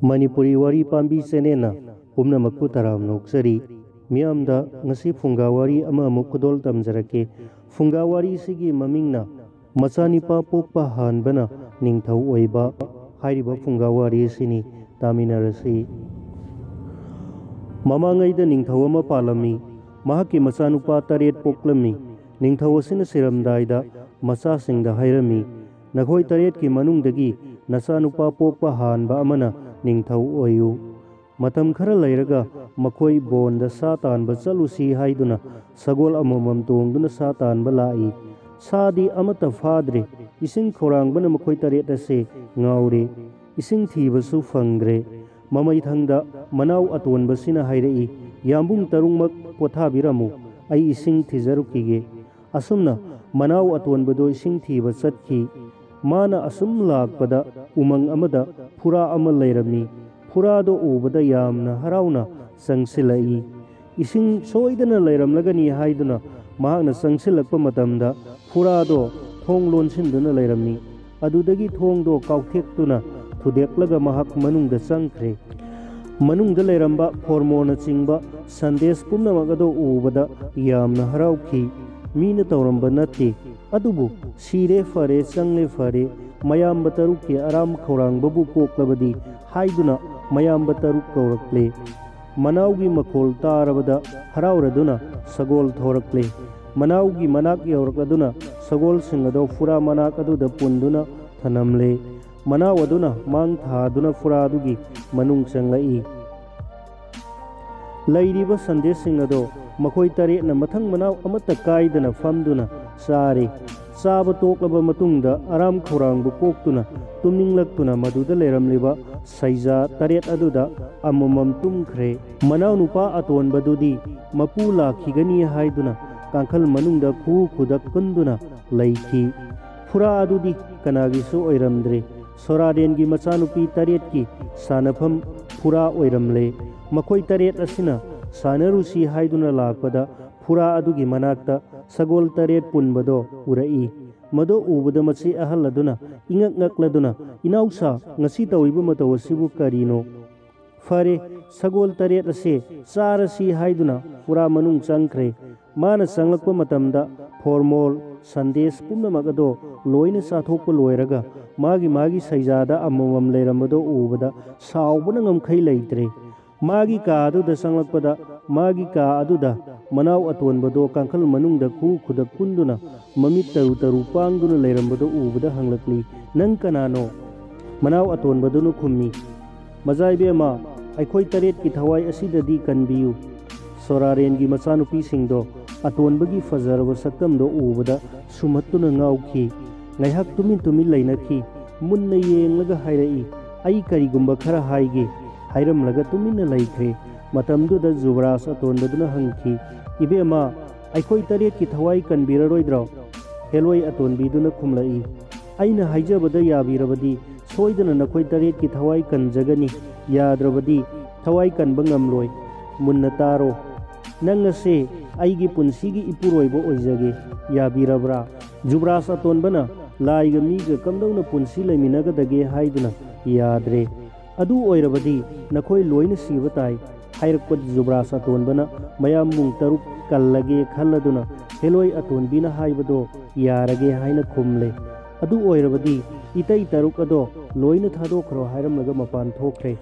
Manipuri Wari Pambi senena pumna makpu taram noksari miyamda ngasi Fungga Wari ama mukudol tamjarake Fungga Wari sigi mamingna Machanupa Pokpa Hanbana Ningthou Oiba hairiba Fungga Wari sini taminarasi mamangaida Ningthou ama palami mahaki Machanupa taret poklami Ningthou asina siramdaida macha singda hairami nakhoi taret ki manungdagi Machanupa Pokpa Hanba amana Ningthou oyu matam khara lairaga makhoi bonda sa tanba chalusi haiduna sagol amamam tongduna sa tanba lai sadi amata fadre ising khorangbana makhoi taret ase ngaure ising thibasu fangre mamai thangda manau atonba sina hairei yambung tarungmak pothabiramu ai ising thijarukige asumna manau atonbado ising thiba chatki mana asum lakpada umang amada pura ama lairami purado ubada yamna harauna sangsilai ising soidana lairamlagani haiduna mahakna sangsilakpa matamda purado thong lonsinduna lairami adudagi thongdo kauthektuna thudeklaga mahak manungda sangkhre manungda lairamba hormona chingba sandesh pumnamagado ubada yamna haraukhi मीन तौरंब नते अदुबु सीरे फरे संगले फरे मयाम बतरुक के आराम खौरांग बबु पोक्लबदी हाइदुना मयाम बतरुक कौरकले मनाउगी मखोल तारबदा हराउरदुना सगोल थोरकले मनाउगी मनाक यौरकदुना सगोल सिंगदो फुरा मनाक अदुदा पुंदुना थनमले मनाव अदुना मांग थादुना फुरादुगी मनुंग संगई लैरिबा संदेश सिंगदो मखोई तरेटना मथंग मनाव अमत्ता कायदना फमदुना सारे चाबा तोक्लबा मतुंगदा आराम खौरांगबु पोक्तुना तुमनिंगलक्तुना मदुदा लेरमलिबा सैजा तरेट अदुदा अममम तुमख्रे मनाव नुपा अतोनबदुदी मपु लाखिगनी हाइदुना कांखल मनुंगदा खु खुदक कुंदुना लैखी फुरा अदुदी कनागिसु ओइरमद्रे सोरादेनगी मचानुपी तरेट की सानफम फुरा ओइरमले मखोई तरेट असिना सानरुसी हाइदुना लाकपदा फुरा अदुगी मनाक्ता सगोल तरेट पुनबदो उरई मदो उबदा मची अहलदुना इंगक ngakladuna inausa ngasi tawriba mataw asibu karino fare sagol taret ase charasi haiduna fura manung changkhre mana changlakpa matamda formal sandesh pumnamagado loina sathokpa loiraga magi saijada amamam leiramado ubada saubuna ngamkhai leitre मागी का अदुदा संगलकपदा मागी का अदुदा मनाव अतोनबदो कांखल मनुंगदा खु खुदक कुंदुना ममित तरु तरु पांगदुना लेरमबदो उबदा हंगलकली नंग कनानो मनाव अतोनबदुनु खुम्मी मजाइबेमा अखोई तरेट की थवाई असिददी कनबियु सोरारेनगी मचानुपी सिंगदो अतोनबगी फजरब सकतमदो उबदा सुमत्तुना ngaukhi ngaihak tumin leinakhi munna yenglगा हाइरई आई करिगुंबा खरा हाइगे हाइरम लगा तुमिना लैख्रे मतमदुदा जुबरास अतोनबदुना हंखी इबेमा अखोई तरेट की थवाई कनबिररोइद्रो हेलोई अतोनबीदुना खुमलई आइना हाइजबदा याबिरबदी सोइदना नखोई तरेट की थवाई कनजगनी याद्रबदी थवाई कनबा ngamloi मुन्ना तारो नंगसे आइगी पुनसिगी इपुरोइबो ओइजगे याबिरब्रा जुबरास अतोनबना लाइगा मीगा कमदौना पुनसि लैमिनगदगे हाइदुना याद्रे अदु ओइरबदी नखोई लोइन सिबताई हाइरकपद जुबरास अतोनबना मयाम मुंग तरुक कल्लगे खल्लदुना हेलोई अतोनबीना हाइबदो यारगे हाइना खुमले अदु ओइरबदी इतई तरुक अदो लोइन थादोखरो हाइरमलगा मपान थोखरे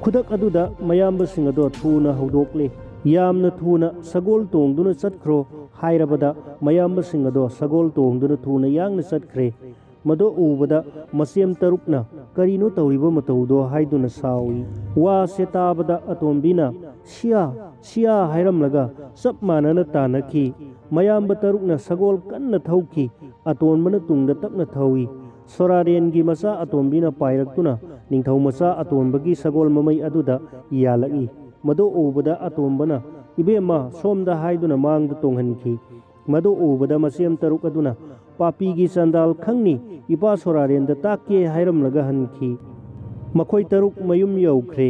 खुदक अदुदा मयामबसिंग अदो थूना हौदोकले यामना थूना सगोल तोंगदुना चतखरो हाइरबदा मयामबसिंग अदो सगोल तोंगदुना थूना यांगना चतखरे मदो उबदा मसेम तरुकना करीनो तौरिबो मतौदो हाइदुना सावी वा से ताबदा अतोंबीना सिया हाइरमलगा सब मानना तानखी मयाम तरुकना सगोल कन्ना थौखी अतोंबना तुंगदा तपना थौई सोरारेनगी मचा अतोंबीना पाइरक्तुना निंगथौ मचा अतोंबगी सगोल ममई अदुदा यालगी मदो उबदा अतोंबना इबेमा सोमदा हाइदुना मांगदा तोंहनखी मदो उबदा मसेम तरुक अदुना पापी की चंदाल खंगनी इपा सोरारेन ताके हाइरमलगा हनखी मखोई तरुक मयुम यौख्रे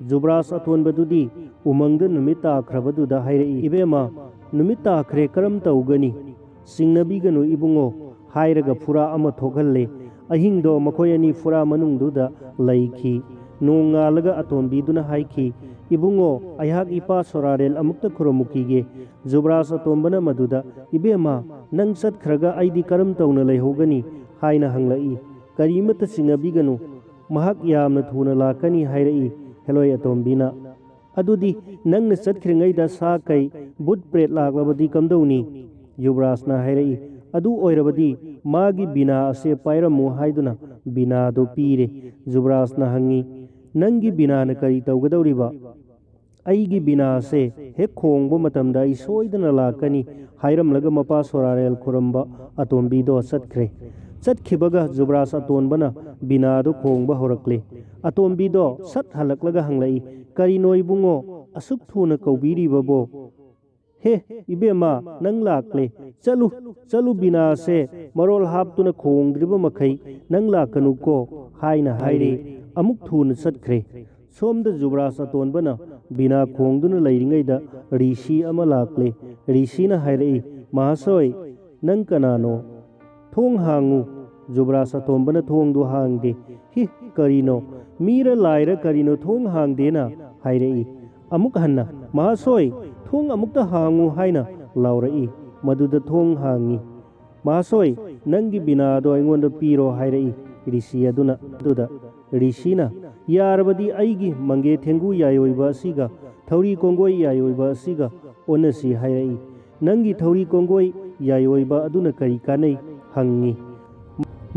जुबरास अतोनबदुदी उमंगद नुमित ताख्रबदुदा हाइरई इबेमा नुमित ताख्रे करम तौगनी सिंगनबीगनु इबुंगो हाइरगा फुरा अमा थोखल्ले अहिंगदो मखोई अनि फुरा मनुंगदुदा लैखी nongalaga atombiduna haiki ibungo ayhak ipa sorarel amukta khuromukige Jubraj atombana maduda ibema nang satkhraga aidi karam tawna leihogani haina hanglai karimata singabiganu mahak yamna thuna lakani hairai heloi atombina adudi nangna satkhringaida sa kai bud pret laklabadi kamdawni Jubrajna hairai adu oirabadi magi bina ase pairamu haiduna bina do pire Jubrajna hangi nangi bina na kari tawgadawriba aigi bina se hek khongbo matamda I soidana lakani hairamlaga mapa sorarel khuramba atombi do satkhre chatkhibaga Jubraj atonbana bina do khongba horakle atombi do sat halaklaga hanglai kari noibungo asuk thuna kaubiri babo he ibema nang lakle chalu bina se marol haptuna khongdriba makhai nang lakanu ko haina haire amuk thuna satkhre somda Jubraj atonbana bina khongduna leiringaida rishi ama lakle rishina hairei mahasoi nang kanano thong hangu Jubraj atombana thongdu hangde hi karino mira laira karino thong hangde na hairei amuk hanna mahasoi thong amukta hangu haina laurai maduda thong hangi mahasoi nangi bina do aingonda piro hairei rishi aduna duda rishina yarabadi aigi mange thengu yayoiba asiga thauri kongoi yayoiba asiga onasi hairei nangi thauri kongoi yayoiba aduna kari kanai hangi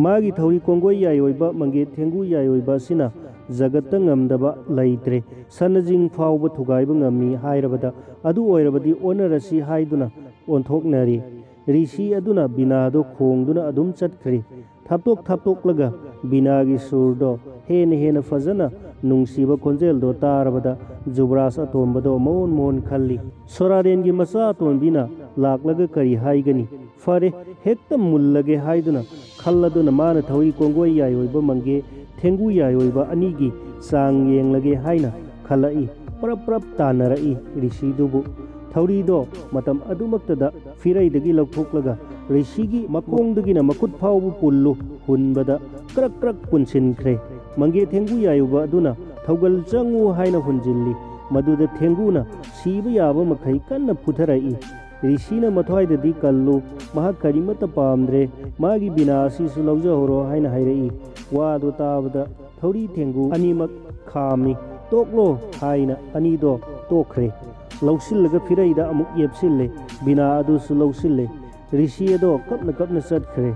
magi thauri kongoi yayoiba mange thengu yayoiba sina jagatta ngamdaba laitre sanajing fawba thugaiba ngami hairabada adu oirabadi onarasi haiduna onthoknari rishi aduna binado khongduna adum chatkhri thaptok laga binagi surdo hena fazana nungsiba konjel do tarabada Jubraj atombado mon khalli sorarengi masa atombina laklaga kari haigani fare hekta mullage haiduna khalladuna mana thawi kongoi yayoiba mange thengu yayoiba anigi sang yenglage haina khalai prap tanarai rishidubu thauri do matam adumaktada firaidagi lokhoklaga rishigi makongdagina makut phawbu pullu hunbada krak punsinkhre mange thengu yayuba aduna thaugal changu haina hunjilli maduda thenguna siba yaba makhai kanna putharai rishina mathwaidadi kallu maha karimata pamdre magi binasi su lawja horo haina hairai wadu tabada thauri thengu animak khamni toklo haina anido tokre lawsillaga firaida amuk yepsille bina adu su lawsille rishi ado kapna satkhre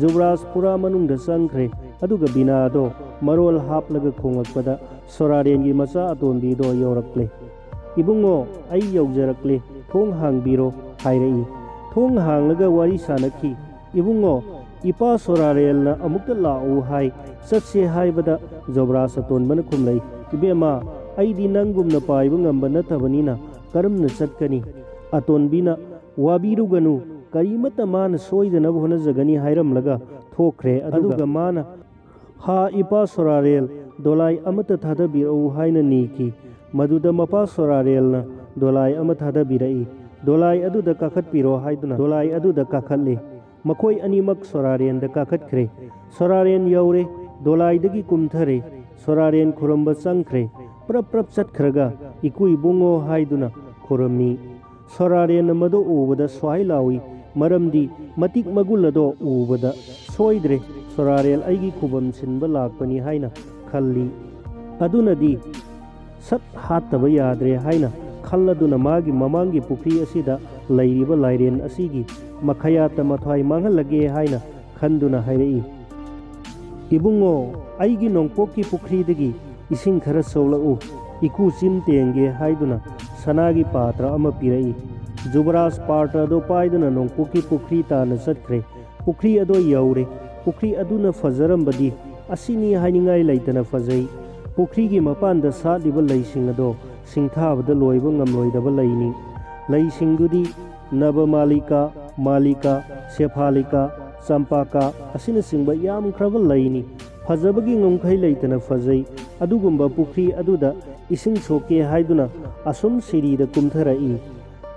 Jubraj pura manungda sangkhre aduga bina do marol haplaga khongakpada sorarengi masa atombi do yorakle ibungo ai yaujarakle thong hangbiro hairei thong hanglaga wari sanakhi ibungo ipa sorarelna amukta lau hai satse haibada Jubraj atonbana khumlai ibema aidi nangumna paiba ngamba nathabanina karamna chatkani atonbina wabiruganu karimata mana soidana bhona jagani hairamlaga thokre aduga mana ha ipa sorarel dolai amata thada birau haina niki maduda mapa sorarelna dolai amata thada birai dolai aduda kakhat piro haiduna dolai aduda kakhalle makoi animak soraren da kakhatkre soraren yaure dolai dagi kumthare soraren khuramba sangkhre prap chatkhraga ikui bungo haiduna khurami soraren madu ubada swai lawi maramdi matik magulado ubada soidre sorarel aigi khubam sinba lakpani haina khalli adunadi sat hataba yadre haina khalladuna magi mamangi pukri asida lairiba lairen asigi makhayata mathwai mangalage haina khanduna hairei ibungo aigi nongpokki pukri dagi ising khara sawlau iku chin tenge haiduna sanagi patra ama pirai Jubraj patra do paiduna nongpokki pukri tana satkhre pukri ado yaure pukri aduna fajarambadi asini hainingai laitana fajai pukri gi mapanda saliba laising ado singthabada loiba ngamloidaba laini laisingdudi malika sephalika champaka asina singba yam khraba laini fajabagi ngomkhai laitana fajai adugumba pukri aduda ising soke haiduna asum siri da kumtharai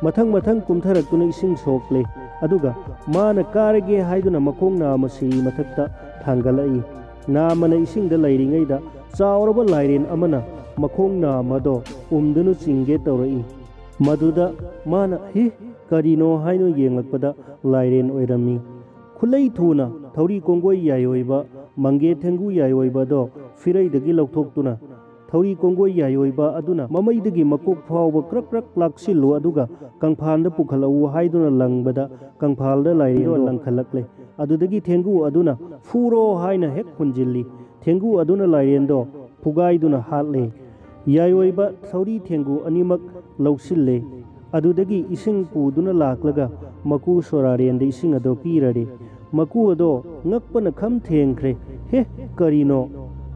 mathang kumtharakuna ising sokle aduga mana karage haiduna makong nama siri mathakta thangalai namana ising da lairingai da चावरबा लाइरेन अमना मखोंग नामदो उमदुनु चिंगे तौरई मदुदा माना हे करिनो हाइनो येंगलकपदा लाइरेन ओइरमी खुलई थुना थौरी कोंगोई यायोइबा मंगे थेंगु यायोइबादो फिरैदगी लौथोक्तुना थौरी कोंगोई यायोइबा अदुना ममैदगी मकोक फावबा क्रक क्रक लाक्सिल्लो अदुगा कंफालदा पुखलऊ हाइदुना लंगबदा कंफालदा लाइरेन लंखलकले अदुदगी थेंगु अदुना फूरो हाइना हेक हुंजिल्ली थेंगु अदुना लाइरेनदो फुगाइदुना हातले यायोइबा थौरी थेंगु अनिमक लौसिल्ले अदुदगी इसिंग पुदुना लाक्लगा मकु सोरारेन इसिंग अदो पीररे मकु अदो ngakpana kham thengkhre he karino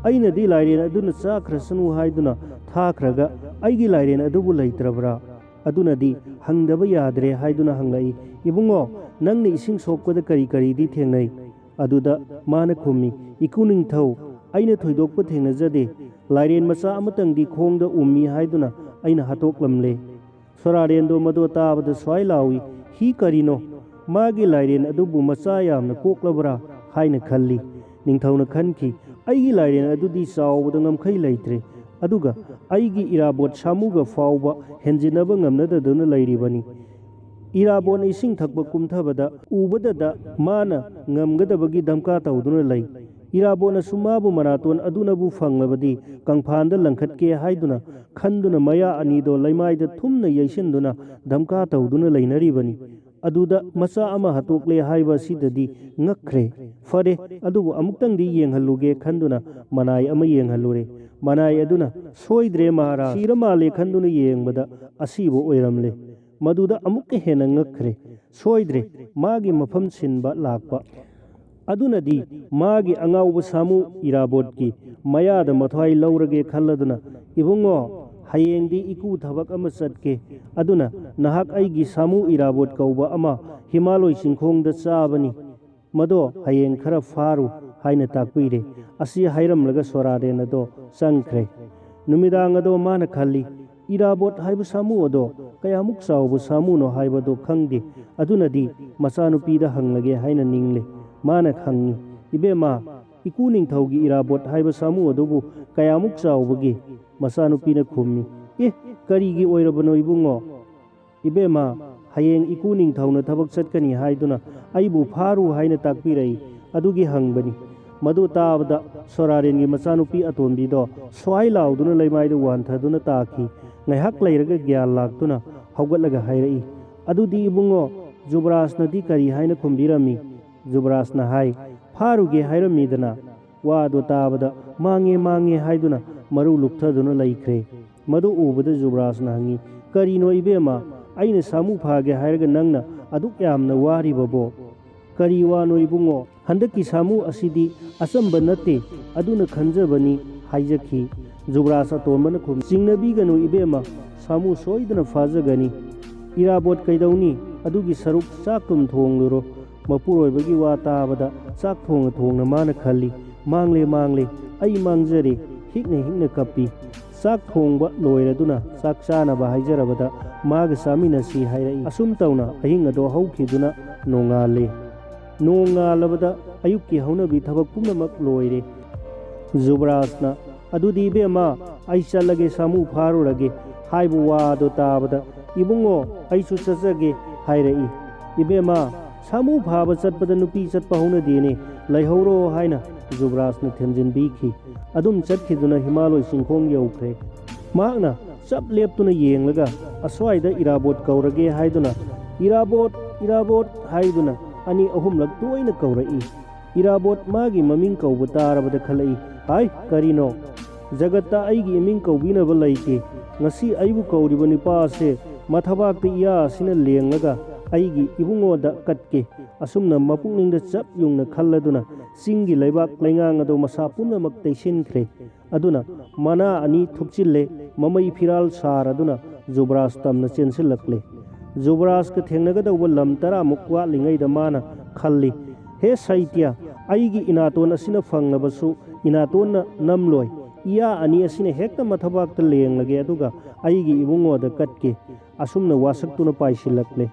aina di lairena aduna chakrasanu haiduna thakhraga aigi lairena adubu leitrabra aduna di hangdaba yadre haiduna hangai ibungo nangni ising sokpada kari kari di thengnai aduda mana khumi ikuning thau aina thoidokpa thengnajade lairen macha amatang di khongda ummi haiduna aina hatoklamle sorarendo mado tabada swai lawi hi karino मागी लाइरेन अदुबु मचा यामना कोक्लबरा हाइना खल्ली निंगथौना खनखी आइगी लाइरेन अदुदी चावबदा ngमखै लैत्रे अदुगा आइगी इराबोट सामुगा फावबा हेंजिनबा ngमनददुना लैरिबनी इराबोन इसिंग थकबा कुमथबदा उबददा माना ngमगदबगी धमका तौदुना लै इराबोन सुमाबु मरातोन अदुनबु फंगलबदी कंफानदा लंखटके हाइदुना खंदुना मया अनिदो लैमाइदा थुमना यैसिनदुना धमका तौदुना लैनरिबनी अदुदा मचा अमा हतोकले हाइबा सिददी ngakre fare adubu amuktang di yenghaluge khanduna manai ama yenghalure manai aduna soidre mahara siramale khanduna yengbada asibo oiramle maduda amukke hena ngakre soidre magi mafam sinba lakpa aduna di magi angauba samu irabot ki mayada mathwai laurage khalladuna ibungo hayengdi iku thabak ama satke aduna nahak aigi samu irabot kauba ama himaloi singkhongda chabani मदो हयें खरा फारू हाइना ताकपीरे असि हाइरमलगा सोरारेन अदो संख्रे नुमिदांग अदो माना खल्ली इराबोट हाइबु सामु अदो कयामुक चावबु सामुनो हाइबदो खंगदे अदुनदी मचानुपीदा हंगलगे हाइना निंगले माना खंगी इबेमा इकु निंगथौगी इराबोट हाइबु सामु अदोबु कयामुक चावबगे मचानुपीना खुम्मी ए करीगी ओइरबनो Ibungo इबेमा हयें इकु निंगथौना थबक चटकनी हाइदुना आइबु फारू हाइना ताकपीरई अदुगी हंगबनी मदु ताबदा सोरारेनगी मचानुपी अतोनबीदो स्वाइ लाउदुना लैमाइदो वानथदुना ताखी ngaihak leiraga gyan laktuna hawgatlaga hairei adudi ibungo jubrasnadi kari haina khumbirami jubrasna hai faruge hairamidana wado tabada mange mange haiduna maru lukthaduna laikre madu ubada jubrasna hangi karino ibema aina samu phage hairaga nangna aduk yamna wari babo kari wano ibungo handaki samu asidi asamba nate aduna khanjabani haijaki जुब्रास अतोमन खुम चिंगनबीगनु इबेमा सामु सोइदना फाजगनी इराबोट कैदौनी अदुगी सरुक चाकतुम थोंगलुरो मपुरोइबगी वा ताबदा चाक थोंग माना खल्ली मांगले मांगले आई मांगजरे हिकने हिकने कपी चाक थोंगबा लोइरदुना चाक चानाबा हाइजरबदा माग सामिनसी हाइरई assume तौना अहिंग अदो हौखिदुना नोंगाले नोंगालबदा अयुक्की हौनबी थबक पुनमक लोइरे जुब्रासना अदुदी बेमा आई चलगे सामु फारुरगे हाइबु वादो ताबदा इबुंगो आइसु चचगे हाइरई इबेमा सामु फाबा चटपदा नुपी चटपा हौना देने लैहौरो हाइना जुब्रासना थेमजिन बीखी अदुम चटखिदुना हिमालय सिंखोंग यौख्रे मागना चप लेपतुना येंगलगा अस्वाइदा इराबोट कौरगे हाइदुना इराबोट हाइदुना अनि अहुमलक तोइना कौरई इराबोट मागी ममिंग कौबा तारबदा खलई हाय करिनो जगत्ता आइगी इमिंग कौबीनबा लैते ngasi aibu kauriba nipa se mathawak iya sina lenglaga aigi ibungoda katke asumna mapungning da chap yungna khalladuna singi leibak lengang ado masa punamak teisinkhre aduna mana ani thupchille mamai firal sar aduna jubras tamna chensilakle jubras ka thengnaga da lam tara mukwa lingai da mana khalli he saitya aigi inaton asina phangnabasu inaton namloi iya ani asine hekta mathabakta lenglage aduga aigi ibungoda katke asumna wasaktuna paisilakle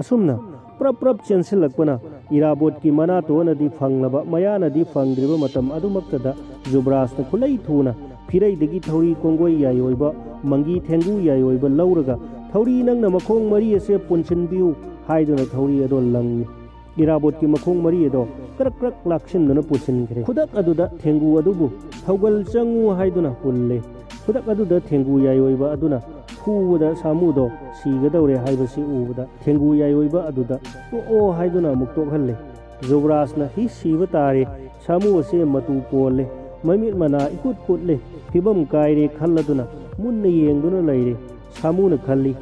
asumna prap chensilakpana ꯏꯔꯥꯕꯣꯠ ꯀꯤ ꯃꯅꯥꯇꯣꯟꯅꯗꯤ ꯐꯪꯂꯕ ꯃꯌꯥꯅꯗꯤ ꯐꯪꯗ꯭ꯔꯤꯕ ꯃꯇꯝ ꯑꯗꯨꯃꯛꯇꯗ ꯖꯨꯕ꯭ꯔꯥꯖꯅ ꯈꯨꯂꯩ ꯊꯨꯅ ꯐꯤꯔꯩꯗꯒꯤ ꯊꯧꯔꯤ ꯀꯣꯡꯒꯣꯏ ꯌꯥꯏꯑꯣꯏꯕ ꯃꯪꯒꯤ ꯊꯦꯡꯒꯨ ꯌꯥꯏꯑꯣꯏꯕ ꯂꯧꯔꯒ ꯊꯧꯔꯤ ꯅꯪꯅ ꯃꯈꯣꯡ ꯃꯔꯤ ꯑꯁꯦ ꯄꯨꯟꯁꯤꯟꯕꯤꯌꯨ ꯍꯥꯏꯗꯨꯅ ꯊꯧꯔꯤ ꯑꯗꯣ ꯂꯪꯉꯤ ꯏꯔꯥꯕꯣꯠꯀꯤ ꯃꯈꯣꯡ ꯃꯔꯤ ꯑꯗꯣ ꯀ꯭ꯔꯛ ꯀ꯭ꯔꯛ ꯂꯥꯛꯁꯤꯟꯗꯨꯅ ꯄꯨꯁꯤꯟꯈ꯭ꯔꯦ ꯈꯨꯗꯛ ꯑꯗꯨꯗ ꯊꯦꯡꯒꯨ ꯑꯗꯨꯕꯨ ꯊꯧꯒꯜ ꯆꯪꯉꯨ ꯍꯥꯏꯗꯨꯅ ꯍꯨꯜꯂꯦ ꯈꯨꯗꯛ ꯑꯗꯨꯗ ꯊꯦꯡꯒꯨ ꯌꯥꯏꯑꯣꯏꯕ ꯑꯗꯨꯅ ꯐꯨꯕꯗ ꯁꯥꯃꯨꯗꯣ ꯁꯤꯒꯗꯧꯔꯦ ꯍꯥꯏꯕꯁꯤ ꯎꯕꯗ ꯊꯦꯡꯒꯨ ꯌꯥꯏꯑꯣꯏꯕ ꯑꯗꯨꯗ ꯇꯣꯛꯑꯣ ꯍꯥꯏꯗꯨꯅ ꯑꯃꯨꯛ ꯇꯣꯛꯍꯜꯂꯦ ꯖꯨꯕ꯭ꯔꯥꯖꯅ ꯍꯤ ꯁꯤꯕ ꯇꯥꯔꯦ ꯁꯥꯃꯨ ꯑꯁꯦ ꯃꯇꯨ ꯄꯣꯜꯂꯦ ꯃꯃꯤꯠ ꯃꯅꯥ ꯏꯀꯨꯠ ꯀꯨꯠꯂꯦ ꯐꯤꯕꯝ ꯀꯥꯏꯔꯦ ꯈꯜꯂꯗꯨꯅ ꯃꯨꯟꯅ ꯌꯦꯡꯗꯨꯅ ꯂꯩꯔꯦ ꯁꯥꯃꯨꯅ ꯈꯜꯂꯤ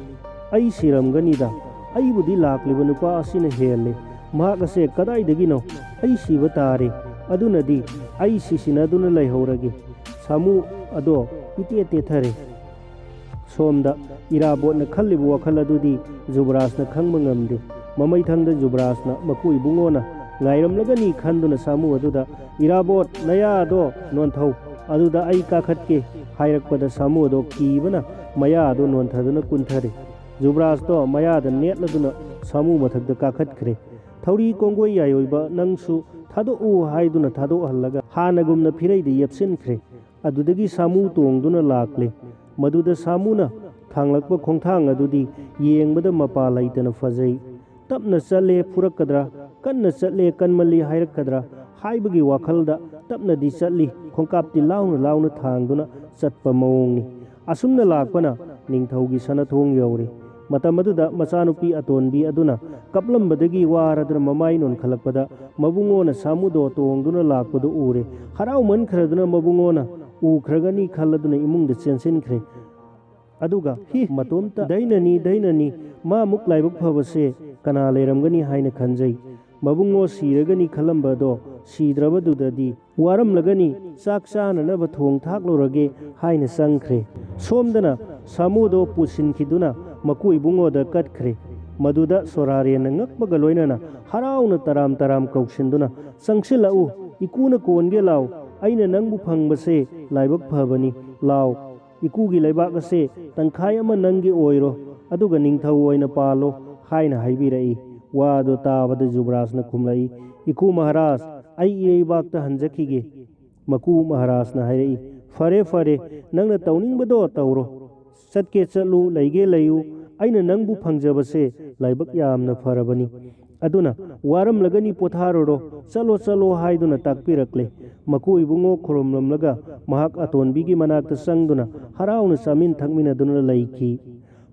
ꯑꯩ ꯁꯤꯔꯝꯒꯅꯤꯗ ꯑꯩꯕꯨꯗꯤ ꯂꯥꯛꯂꯤꯕ ꯅꯨꯄꯥ ꯑꯁꯤꯅ ꯍꯦꯜꯂꯦ ꯃꯍꯥꯛ ꯑꯁꯦ ꯀꯗꯥꯏꯗꯒꯤꯅꯣ ꯑꯩ ꯁꯤꯕ ꯇꯥꯔꯦ ꯑꯗꯨꯅꯗꯤ ꯑꯩ ꯁꯤꯁꯤꯅꯗꯨꯅ ꯂꯩꯍꯧꯔꯒꯦ ꯁꯥꯃꯨ ꯑꯗꯣ ꯏꯇꯦ ꯇꯦꯊꯔꯦ ꯁꯣꯝꯗ ꯏꯔꯥꯕꯣꯠꯅ ꯈꯜꯂꯤꯕ ꯋꯥꯈꯜ ꯑꯗꯨꯗꯤ ꯖꯨꯕ꯭ꯔꯥꯖꯅ ꯈꯪꯕ ꯉꯝꯗꯦ ꯃꯃꯩꯊꯪꯗ ꯖꯨꯕ꯭ꯔꯥꯖꯅ ꯃꯀꯨ ꯏꯕꯨꯡꯉꯣꯅ ꯉꯥꯏꯔꯝꯂꯒꯅꯤ ꯈꯟꯗꯨꯅ ꯁꯥꯃꯨ ꯑꯗꯨꯗ ꯏꯔꯥꯕꯣꯠ ꯅꯌꯥꯗꯣ ꯅꯣꯟꯊꯧ ꯑꯗꯨꯗ ꯑꯩ ꯀꯥꯈꯠꯀꯦ ꯍꯥꯏꯔꯛꯄꯗ ꯁꯥꯃꯨ ꯑꯗꯣ ꯀꯤꯕꯅ ꯃꯌꯥ ꯑꯗꯣ ꯅꯣꯟꯊꯗꯨꯅ ꯀꯨꯟꯊꯔꯦ ꯖꯨꯕ꯭ꯔꯥꯖꯇꯣ ꯃꯌꯥꯗ ꯅꯦꯠꯂꯗꯨꯅ ꯁꯥꯃꯨ ꯃꯊꯛꯇ ꯀꯥꯈꯠꯈ꯭ꯔꯦ ꯊꯧꯔꯤ ꯀꯣꯡꯒꯣꯏ ꯌꯥꯏꯑꯣꯏꯕ ꯅꯪꯁꯨ ꯊꯥꯗꯣꯛꯎ ꯍꯥꯏꯗꯨꯅ ꯊꯥꯗꯣꯛꯍꯜꯂꯒ ꯍꯥꯟꯅꯒꯨꯝꯅ ꯐꯤꯔꯩꯗ ꯌꯦꯞꯁꯤꯟꯈ꯭ꯔꯦ ꯑꯗꯨꯗꯒꯤ ꯁꯥꯃꯨ ꯇꯣꯡꯗꯨꯅ ꯂꯥꯛꯂꯦ ꯃꯗꯨꯗ ꯁꯥꯃꯨꯅ ꯊꯥꯡꯂꯛꯄ ꯈꯣꯡꯊꯥꯡ ꯑꯗꯨꯗꯤ ꯌꯦꯡꯕꯗ ꯃꯄꯥ ꯂꯩꯇꯅ ꯐꯖꯩ ꯇꯞꯅ ꯆꯠꯂꯦ ꯐꯨꯔꯛꯀꯗ꯭ꯔꯥ ꯀꯟꯅ ꯆꯠꯂꯦ ꯀꯟꯃꯜꯂꯤ ꯍꯥꯏꯔꯛꯀꯗ꯭ꯔꯥ ꯍꯥꯏꯕꯒꯤ ꯋꯥꯈꯜꯗ ꯇꯞꯅꯗꯤ ꯆꯠꯂꯤ ꯈꯣꯡꯀꯥꯞꯇꯤ लाउना लाउना थांदुना चटपा मौंगनी असुमना लाकपना निंगथौगी सनथोंग यौरे मतम अदुदा मचानुपी अतोनबी अदुना कपलंबदगी वारदुना ममाई नोनखलकपदा मबुंगोना सामुदो तोंगदुना लाकपदु उरे हराव मनखरदुना मबुंगोना उखरगनी खलदुना इमुंगदा चेंसिनख्रे अदुगा हि मतोमता दैननी मा मुक लाइबक फबसे कना लेरमगनी हाइना खंजई मबुंगो सीरगनी खलंबदो सीद्रबदुददी वारमलगनी चाक चाननब थोंग थाकलोरगे हाइना संख्रे सोमदना सामुदो पुसिनखिदुना मकु इबुंगोदा कटख्रे मदुदा सोरारेना ngakpaga loinana harauna taram taram kausinदुना संगसिलाउ इकुना कोनगे लाउ आइना नंगबु फंगबसे लाइबक फबनी लाउ इकुगी लाइबाक असे तंखाय अमा नंगे ओइरो अदुगा निंगथौ ओइना पालो हाइना हाइबिरई वादो ताबदा जुबराजना खुमलाई इकु महाराज आई इरेबाकता हंजखिगे मकु महाराजना हाइरई फरे फरे नंगना तौनिंगबदो तौरो चटके चलु लैगे लैयु आइना नंगबु फंगजबसे लाइबक यामना फरबनी अदुना वारम लगनी पोथारोरो चलो चलो हाइदुना ताकपिरकले मकु इबुंगो खुरमलमलगा महाक अतोनबीगी मनाकता संगदुना हराउना सामिन थकमिनदुना लैखी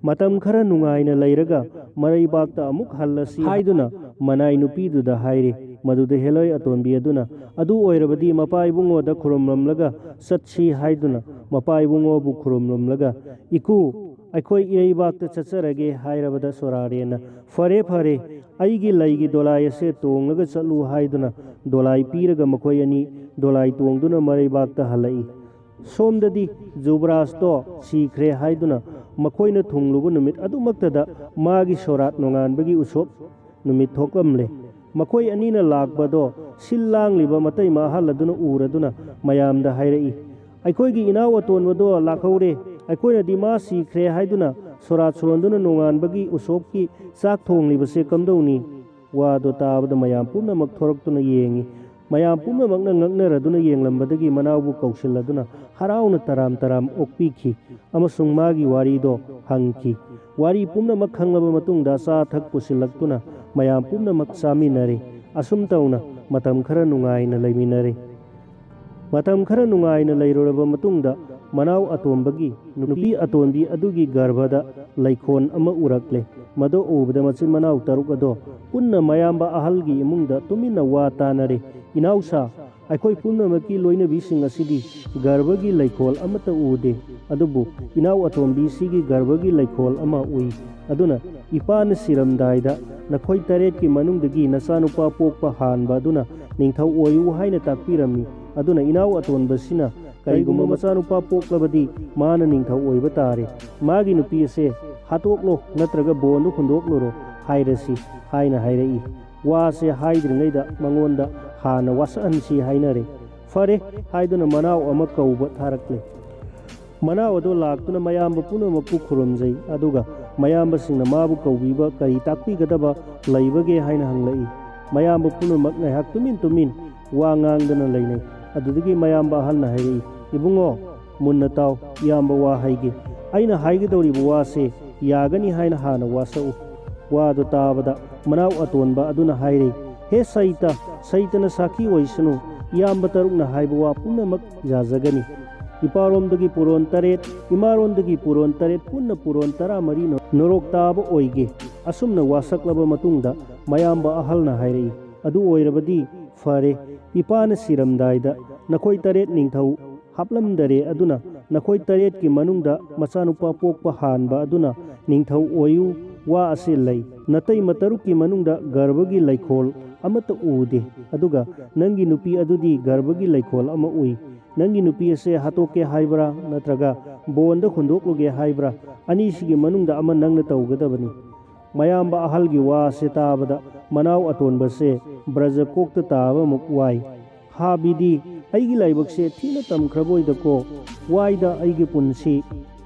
मतम खरा नुंगाइना लैरगा मरैबाकता अमुक हल्लसी हाइदुना मनाई नुपीदुदा हाइरे मदुदा हेलोय अतोनबी अदुना अदु ओइरबदी मपा इबुंगोदा खुरमलमलगा सत्सी हाइदुना मपा इबुंगोबु खुरमलमलगा इकु अखोई इरेबाकता चचरगे हाइरबदा सोरारेना फरे फरे आइगी लैगी दोलाई असे तोंगलगा चलु हाइदुना दोलाई पीरगा मखोय अनि दोलाई तोंगदुना मरैबाकता हलई सोमददी जुबराजतो सीख्रे हाइदुना मखोयना थुंगलुबु नुमित अदुमक्तदा मागी सोरात नोंगानबगी उसोप नुमित थोकलमले मखोय अनीना लाकबदो सिल्लांगलिबा मतै माहलदुना उरदुना मयामदा हाइरई अखोयगी इनाव अतोनबदो लाखौरे अखोयना दिमा सीख्रे हाइदुना सोरात सोंदुना नोंगानबगी उसोपकी चाक थोंगलिबसे कमदौनी वादो ताबदा मयाम पुनमक थोरक्तुना येंगी मयाम पुनमकना ngaknarदुना येंगलंबदगी मनावबु कौशिल्लदुना हराउना तराम तराम ओकपीखी अमसुंग मागी वारीदो हंगखी वारी पुनमक खंगलबा मतुंगदा चा थक पुसिल्लक्तुना मयाम पुनमक चामिनरे असुम तौना मतम खरा नुंगाइना लैमिनरे मतम खरा नुंगाइना लैरोरबा मतुंगदा मनाव अतोंबगी नुपी अतोंबी अदुगी गर्भदा लैखोन अमा उरकले मदो उबदा मचिन मनाव तरुक अदो पुन्ना मयाम्बा अहलगी इमुंगदा तुमिना वा तानरे इनाउसा अखोई पुन्नमकी लोइनबीसिंग असिदी गर्भगी लैखोल अमता उदे अदुबु इनाउ अतोंबी सिगी गर्भगी लैखोल अमा उई अदुना इपान सिरमदाइदा नखोई तरेटकी मनुंगदगी नचानुपा पोकपा हानबा अदुना निंगथौ ओयु हाइना ताकपिरमी अदुना इनाउ अतोंबसिना कईगुम्बा मचानुपा पोकलबदी माना निंगथौ ओइबा तारे मागी नुपी असे हातोकलो नत्रगा बोंदु खुंदोकलोरो हाइरसी हाइना हाइरई वासे हाइद्रिङैदा मंगोंदा हाना वासअनसी हाइनरे फरे हाइदुना मनाव अमा कौबा थारकले मनाव अदो लाक्तुना मयाम्बा पुनमकु खुरमजै अदुगा मयाम्बसिंगना माबु कौबीबा करी ताकपीगदबा लैबगे हाइना हंगलई mayamba punamak ngaihak tumin tumin wa ngangdana lainai adudagi mayamba ahalna hairi ibungo munna taw iyamba wa haige aina haigedoriba wase yagani haina hana wasau wado tabada manaw atonba aduna haire he saitana saki oisanu iyamba tarukna haiba wa punamak yajagani iparomdagi puron taret imarondagi puron taret punna puron tara marino norok taba oige asumna wasaklaba matungda mayamba ahalna hairei adu oirabadi fare ipana siramdaida nakoi taret ningthou haplamdare aduna nakoi taret ki manungda Machanupa Pokpa Hanba aduna Ningthou oyu wa ase lei natai mataruk ki manungda garbagi laikhol amata ude aduga nangi nupi adudi garbagi laikhol ama ui nangi nupi ase hatoke haibra natraga bonda khundokluge haibra ani sigi manungda ama nangna taugadabani mayamba ahalgi wa se tabada manaw atonba se braja kokta taba muk wai habidi aigi laibakse thina tamkhraboidako waida aigi punsi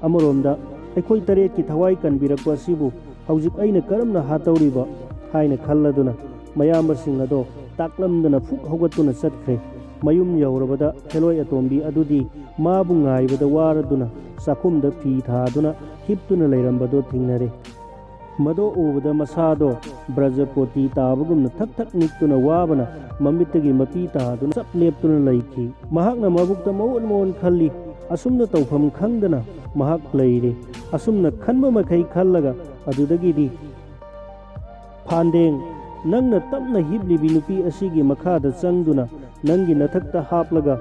amaromda aikoi taret ki thawai kanbirakwa sibu haujik aina karamna hatawriba haina khalladuna mayamba singado taklamdana fuk hogatuna satkhre mayum yaurabada heloi atombi adudi mabu ngaibada waraduna sakumda fi thaduna hiptuna leirambado thingnare mado ubada masado brajapoti tabagumna thak niktuna wabana mamitagi mapi tahaduna sap leptuna laiki mahakna mabukta mon khalli asumna tawfam khangdana mahak leire asumna khanba makai khallaga adudagidi phandeng nangna tapna hiblibi nupi asigi makhada changduna nangi nathakta haplaga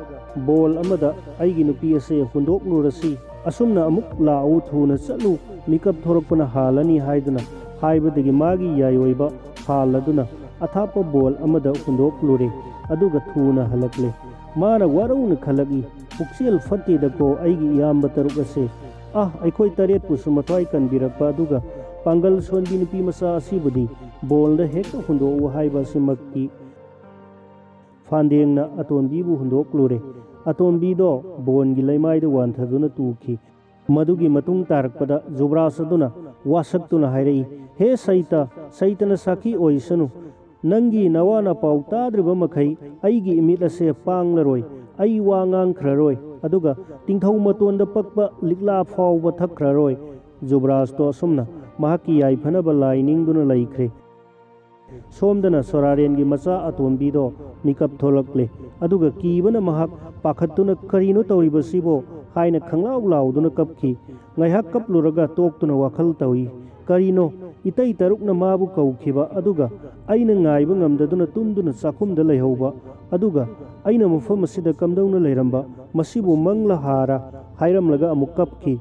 bol amada aigi nupi ase hundoklurasi asumna amuk lau thuna chalu mikap thorakpana halani haiduna haibadagi magi yayoiba haladuna athapa bol amada hundoklure aduga thuna halakle mana warauna khalagi puksel fatti dako aigi iyamba taruk ase aikoi taret pusu mathai kanbirakpa aduga pangal sonbi nupi masa asibudi bolda hekta hundo haiba simakki fandengna atonbibu hundoklure atonbi do bongi laimaida wanthaduna tuki madugi matung tarakpada jubrasaduna wasaktuna hairei he saitana saki oisanu nangi nawana pau tadriba makai aigi imitase panglaroi ai wangang khraroi aduga tingthou matonda pakpa likla fawba thakraroi jubras to sumna mahaki yai phanaba lainingduna laikre somdana sorarengi macha atonbido mikap tholakle aduga kibana mahak pakhatuna karino tawribasibo haina khanglaw lauduna kapki ngaihak kapluraga toktuna wakhal tawi karino itai tarukna mabu kaukhiba aduga aina ngaiba ngamdaduna tumduna chakhumda leihauba aduga aina mafam asida kamdauna leiramba masibu mangla hara hairamlaga amuk kapki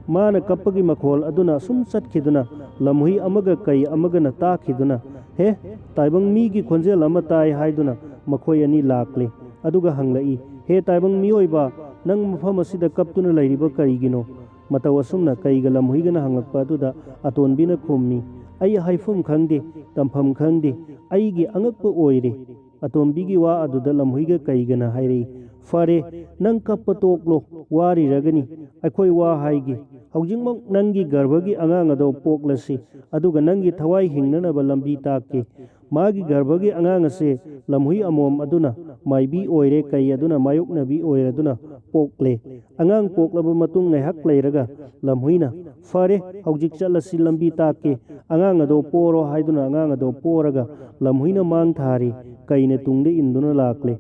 mana kappagi makhol aduna sum chatkhiduna lamhui amaga kai amaga na takhiduna he taibang mi gi khonjel ama tai haiduna makhoi ani lakle aduga hanglai he taibang mi oiba nang mafam asida kaptuna leiriba karigino mataw asumna kaiga lamhuigana hangakpa aduda atonbina khummi ai haifum khangde tampham khangde aigi angakpa oire atombigi wa aduda lamhuiga kaigana hairi fare nang kappa toklo wari ragani akhoi wa haigi haujingmok nangi garbagi angang ado poklasi aduga nangi thawai hingnanaba lambi takke magi garbagi angang ase lamhui amom aduna maibi oire kai aduna mayoknabi oire aduna pokle angang poklaba matung ngaihak leiraga lamhuina fare haujik chalasi lambi takke angang ado poro haiduna angang ado poraga lamhuina mang thari kaine tungde induna lakle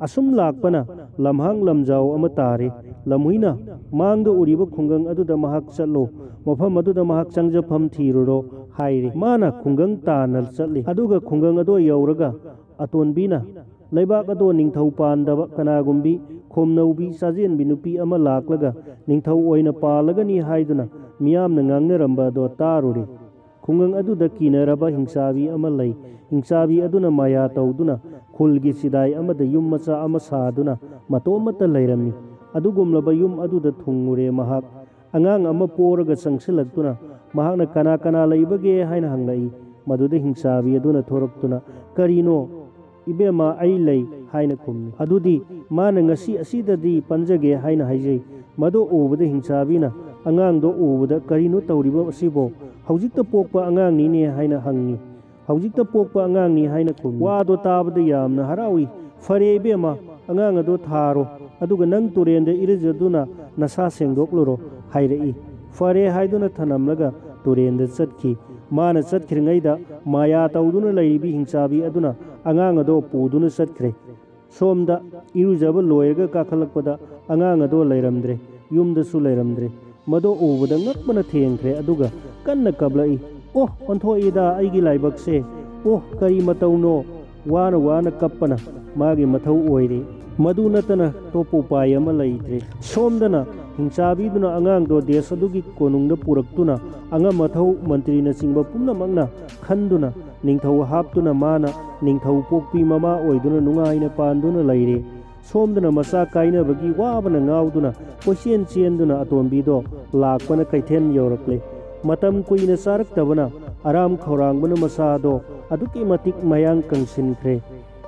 asum lakpana lamhang lamjau ama tare lamhuina mangda uriba khungang aduda mahak chatlo mafam aduda mahak changjafam thiruro haire mana khungang tanal chatli aduga khungang ado yauraga atonbina leibak ado ningthou pandaba kanagumbi khomnaubi sajenbi nupi ama laklaga ningthou oina palagani haiduna miyamna ngangnaramba do tarure khungang aduda kinaraba hingsabi ama lei hingsabi aduna maya tawduna khulgi sidai amada yum macha ama saduna matomata leirami adugumlaba yum aduda thungure mahak angang ama poraga sangsilaktuna mahakna kana leibage haina hanglai maduda hingsabi aduna thoraktuna karino ibema ai lei haina khumni adudi mana ngasi asidadi panjage haina haijai mado ubada hingsabina angang do ubada karino tawriba asibo haujikta pokpa angang ni ne haina hangi ꯍꯧꯖꯤꯛꯇ ꯄꯣꯛꯄ ꯑꯉꯥꯡꯅꯤ ꯍꯥꯏꯅ ꯈꯨꯝꯃꯤ꯫ ꯋꯥꯗꯣ ꯇꯥꯕꯗ ꯌꯥꯝꯅ ꯍꯔꯥꯎꯏ꯫ ꯐꯔꯦ ꯏꯕꯦꯝꯃ, ꯑꯉꯥꯡ ꯑꯗꯣ ꯊꯥꯔꯣ, ꯑꯗꯨꯒ ꯅꯪ ꯇꯨꯔꯦꯟꯗ ꯏꯔꯨꯖꯗꯨꯅ ꯅꯁꯥ ꯁꯦꯡꯗꯣꯛꯂꯨꯔꯣ ꯍꯥꯏꯔꯛꯏ꯫ ꯐꯔꯦ ꯍꯥꯏꯗꯨꯅ ꯊꯅꯝꯂꯒ ꯇꯨꯔꯦꯟꯗ ꯆꯠꯈꯤ꯫ ꯃꯥꯅ ꯆꯠꯈ꯭ꯔꯤꯉꯩꯗ ꯃꯥꯌꯥ ꯇꯧꯗꯨꯅ ꯂꯩꯔꯤꯕꯤ ꯍꯤꯡꯆꯥꯕꯤ ꯑꯗꯨꯅ ꯑꯉꯥꯡ ꯑꯗꯣ ꯄꯨꯗꯨꯅ ꯆꯠꯈ꯭ꯔꯦ꯫ ꯁꯣꯝꯗ ꯏꯔꯨꯖꯕ ꯂꯣꯏꯔꯒ ꯀꯥꯈꯠꯂꯛꯄꯗ ꯑꯉꯥꯡ ꯑꯗꯣ ꯂꯩꯔꯝꯗ꯭ꯔꯦ, ꯌꯨꯝꯗꯁꯨ ꯂꯩꯔꯝꯗ꯭ꯔꯦ꯫ ꯃꯗꯣ ꯎꯕꯗ ꯉꯛꯄꯅ ꯊꯦꯡꯈ꯭ꯔꯦ, ꯑꯗꯨꯒ ꯀꯟꯅ ꯀꯞꯂꯛꯏ꯫ ꯑꯣ, ꯑꯣꯟꯊꯣꯛꯏꯗ ꯑꯩꯒꯤ ꯂꯥꯏꯕꯛꯁꯦ! ꯑꯣ, ꯀꯔꯤ ꯃꯇꯧꯅꯣ! ꯋꯥꯅ ꯋꯥꯅ ꯀꯞꯄꯅ ꯃꯥꯒꯤ ꯃꯊꯧ ꯑꯣꯏꯔꯦ꯫ ꯃꯗꯨ ꯅꯠꯇꯅ ꯑꯇꯣꯞꯄ ꯎꯄꯥꯏ ꯑꯃ ꯂꯩꯇ꯭ꯔꯦ꯫ ꯁꯣꯝꯗꯅ ꯍꯤꯡꯆꯥꯕꯤꯗꯨꯅ ꯑꯉꯥꯡꯗꯣ ꯗꯦꯁ ꯑꯗꯨꯒꯤ ꯀꯣꯅꯨꯡꯗ ꯄꯨꯔꯛꯇꯨꯅ ꯑꯉꯝ ꯑꯊꯧ ꯃꯟꯇ꯭ꯔꯤꯅꯆꯤꯡꯕ ꯄꯨꯝꯅꯃꯛꯅ ꯈꯟꯗꯨꯅ ꯅꯤꯡꯊꯧ ꯍꯥꯞꯇꯨꯅ ꯃꯥꯅ ꯅꯤꯡꯊꯧ ꯄꯣꯛꯄꯤ ꯃꯃꯥ ꯑꯣꯏꯗꯨꯅ ꯅꯨꯡꯉꯥꯏꯅ ꯄꯥꯟꯗꯨꯅ ꯂꯩꯔꯦ꯫ ꯁꯣꯝꯗꯅ ꯃꯆꯥ ꯀꯥꯏꯅꯕꯒꯤ ꯋꯥꯕꯅ ꯉꯥꯎꯗꯨꯅ ꯀꯣꯏꯆꯦꯟ ꯆꯦꯟꯗꯨꯅ ꯑꯇꯣꯝꯕꯤꯗꯣ ꯂꯥꯛꯄꯅ ꯀꯩꯊꯦꯜ ꯌꯧꯔꯛꯂꯦ꯫ ꯃꯇꯝ ꯀꯨꯏꯅ ꯆꯥꯔꯛꯇꯕꯅ ꯑꯔꯥꯝ ꯈꯧꯔꯥꯡꯕꯅ ꯃꯆꯥꯗꯣ ꯑꯗꯨꯛꯀꯤ ꯃꯇꯤꯛ ꯃꯌꯥꯡ ꯀꯪꯁꯤꯟꯈ꯭ꯔꯦ꯫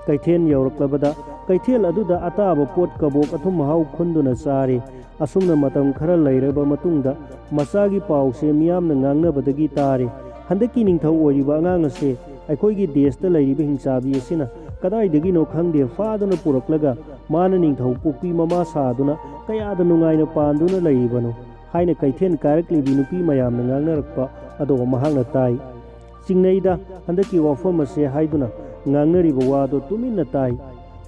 ꯀꯩꯊꯦꯜ ꯌꯧꯔꯛꯂꯕꯗ ꯀꯩꯊꯦꯜ ꯑꯗꯨꯗ ꯑꯇꯥꯕ ꯄꯣꯠ ꯀꯕꯣꯛ ꯑꯊꯨꯝ ꯃꯍꯥꯎ ꯈꯨꯟꯗꯨꯅ ꯆꯥꯔꯦ꯫ ꯑꯁꯨꯝꯅ ꯃꯇꯝ ꯈꯔ ꯂꯩꯔꯕ ꯃꯇꯨꯡꯗ ꯃꯆꯥꯒꯤ ꯄꯥꯎꯁꯦ ꯃꯤꯌꯥꯝꯅ ꯉꯥꯡꯅꯕꯗꯒꯤ ꯇꯥꯔꯦ꯫ ꯍꯟꯗꯛꯀꯤ ꯅꯤꯡꯊꯧ ꯑꯣꯏꯔꯤꯕ ꯑꯉꯥꯡ ꯑꯁꯦ ꯑꯩꯈꯣꯏꯒꯤ ꯗꯦꯁꯇ ꯂꯩꯔꯤꯕ ꯍꯤꯡꯆꯥꯕꯤ ꯑꯁꯤꯅ ꯀꯗꯥꯏꯗꯒꯤꯅꯣ ꯈꯪꯗꯦ ꯐꯥꯗꯨꯅ ꯄꯨꯔꯛꯂꯒ ꯃꯥꯅ ꯅꯤꯡꯊꯧ ꯄꯣꯛꯄꯤ ꯃꯃꯥ ꯁꯥꯗꯨꯅ ꯀꯌꯥꯗ ꯅꯨꯡꯉꯥꯏꯅ ꯄꯥꯟꯗꯨꯅ ꯂꯩꯔꯤꯕꯅꯣ ꯍꯥꯏꯅ ꯀꯩꯊꯦꯜ ꯀꯥꯔꯛꯂꯤꯕꯤ ꯅꯨꯄꯤ ꯃꯌꯥꯝꯅ ꯉꯥꯡꯅꯔꯛꯄ ꯑꯗꯣ ꯃꯍꯥꯛꯅ ꯇꯥꯏ꯫ ꯆꯤꯡꯅꯩꯗ ꯍꯟꯗꯛꯀꯤ ꯋꯥꯐꯝ ꯑꯁꯦ ꯍꯥꯏꯗꯨꯅ ꯉꯥꯡꯅꯔꯤꯕ ꯋꯥꯗꯣ ꯇꯨꯃꯤꯟꯅ ꯇꯥꯏ꯫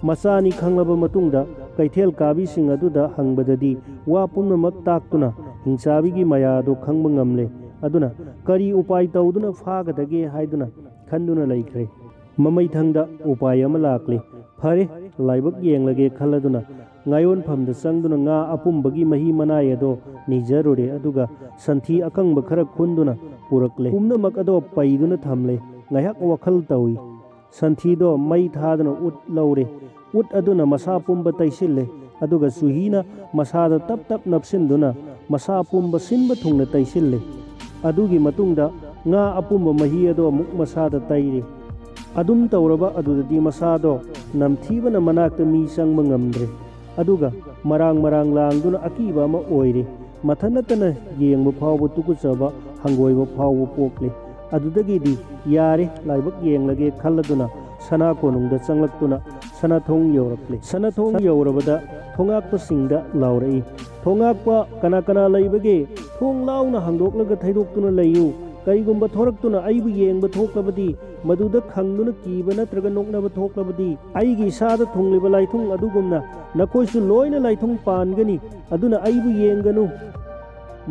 ꯃꯆꯥꯅꯤ ꯈꯪꯂꯕ ꯃꯇꯨꯡꯗ ꯀꯩꯊꯦꯜ ꯀꯥꯕꯤꯁꯤꯡ ꯑꯗꯨꯗ ꯍꯪꯕꯗꯗꯤ ꯋꯥ ꯄꯨꯝꯅꯃꯛ ꯇꯥꯛꯇꯨꯅ ꯍꯤꯡꯆꯥꯕꯤꯒꯤ ꯃꯌꯥꯗꯣ ꯈꯪꯕ ꯉꯝꯂꯦ꯫ ꯑꯗꯨꯅ ꯀꯔꯤ ꯎꯄꯥꯏ ꯇꯧꯗꯨꯅ ꯐꯥꯒꯗꯒꯦ ꯍꯥꯏꯗꯨꯅ ꯈꯟꯗꯨꯅ ꯂꯩꯈ꯭ꯔꯦ꯫ ꯃꯃꯩꯊꯪꯗ ꯎꯄꯥꯏ ꯑꯃ ꯂꯥꯛꯂꯦ꯫ ꯐꯔꯦ, ꯂꯥꯏꯕꯛ ꯌꯦꯡꯂꯒꯦ ꯈꯜꯂꯗꯨꯅ ꯉꯥꯌꯣꯟꯐꯝꯗ ꯆꯪꯗꯨꯅ ꯉꯥ ꯑꯄꯨꯝꯕꯒꯤ ꯃꯍꯤ ꯃꯅꯥꯏ ꯑꯗꯣ ꯅꯤꯖꯔꯨꯔꯦ, ꯑꯗꯨꯒ ꯁꯟꯊꯤ ꯑꯀꯪꯕ ꯈꯔ ꯈꯨꯟꯗꯨꯅ ꯄꯨꯔꯛꯂꯦ꯫ ꯄꯨꯝꯅꯃꯛ ꯑꯗꯣ ꯄꯩꯗꯨꯅ ꯊꯝꯂꯦ꯫ ꯉꯥꯏꯍꯥꯛ ꯋꯥꯈꯜ ꯇꯧꯏ꯫ ꯁꯟꯊꯤꯗꯣ ꯃꯩ ꯊꯥꯗꯨꯅ ꯎꯠ ꯂꯧꯔꯦ꯫ ꯎꯠ ꯑꯗꯨꯅ ꯃꯁꯥ ꯄꯨꯝꯕ ꯇꯩꯁꯤꯜꯂꯦ, ꯑꯗꯨꯒ ꯆꯨꯍꯤꯅ ꯃꯁꯥꯗ ꯇꯞ ꯇꯞ ꯅꯞꯁꯤꯟꯗꯨꯅ ꯃꯁꯥ ꯄꯨꯝꯕ ꯁꯤꯟꯕ ꯊꯨꯡꯅ ꯇꯩꯁꯤꯜꯂꯦ꯫ ꯑꯗꯨꯒꯤ ꯃꯇꯨꯡꯗ ꯉꯥ ꯑꯄꯨꯝꯕ ꯃꯍꯤ ꯑꯗꯣ ꯑꯃꯨꯛ ꯃꯁꯥꯗ ꯇꯩꯔꯦ꯫ ꯑꯗꯨꯝ ꯇꯧꯔꯕ ꯑꯗꯨꯗꯗꯤ ꯃꯁꯥꯗꯣ ꯅꯝꯊꯤꯕꯅ ꯃꯅꯥꯛꯇ ꯃꯤ ꯆꯪꯕ ꯉꯝꯗ꯭ꯔꯦ, ꯑꯗꯨꯒ ꯃꯔꯥꯡ ꯃꯔꯥꯡ ꯂꯥꯡꯗꯨꯅ ꯑꯀꯤꯕ ꯑꯃ ꯑꯣꯏꯔꯦ꯫ ꯃꯊꯟ ꯅꯠꯇꯅ ꯌꯦꯡꯕ ꯐꯥꯎꯕ ꯇꯨꯀꯠꯆꯕ ꯍꯪꯒꯣꯏꯕ ꯐꯥꯎꯕ ꯄꯣꯛꯂꯦ꯫ ꯑꯗꯨꯗꯒꯤꯗꯤ ꯌꯥꯔꯦ, ꯂꯥꯏꯕꯛ ꯌꯦꯡꯂꯒꯦ ꯈꯜꯂꯗꯨꯅ ꯁꯅꯥ ꯀꯣꯅꯨꯡꯗ ꯆꯪꯂꯛꯇꯨꯅ ꯁꯅꯥꯊꯣꯡ ꯌꯧꯔꯛꯂꯦ꯫ ꯁꯅꯥꯊꯣꯡ ꯌꯧꯔꯕꯗ ꯊꯣꯡꯉꯥꯛꯄꯁꯤꯡꯗ ꯂꯥꯎꯔꯛꯏ꯫ ꯊꯣꯡꯉꯥꯛꯄ, ꯀꯅꯥ ꯀꯅꯥ ꯂꯩꯕꯒꯦ? ꯊꯣꯡ ꯂꯥꯎꯅ ꯍꯥꯡꯗꯣꯛꯂꯒ ꯊꯩꯗꯣꯛꯇꯨꯅ ꯂꯩꯌꯨ꯫ ꯀꯔꯤꯒꯨꯝꯕ ꯊꯣꯔꯛꯇꯨꯅ ꯑꯩꯕꯨ ꯌꯦꯡꯕ ꯊꯣꯛꯂꯕꯗꯤ, ꯃꯗꯨꯗ ꯈꯪꯗꯨꯅ ꯀꯤꯕ ꯅꯠꯇ꯭ꯔꯒ ꯅꯣꯛꯅꯕ ꯊꯣꯛꯂꯕꯗꯤ ꯑꯩꯒꯤ ꯏꯁꯥꯗ ꯊꯨꯡꯂꯤꯕ ꯂꯥꯏꯊꯨꯡ ꯑꯗꯨꯒꯨꯝꯅ ꯅꯈꯣꯏꯁꯨ ꯂꯣꯏꯅ ꯂꯥꯏꯊꯨꯡ ꯄꯥꯟꯒꯅꯤ, ꯑꯗꯨꯅ ꯑꯩꯕꯨ ꯌꯦꯡꯒꯅꯨ꯫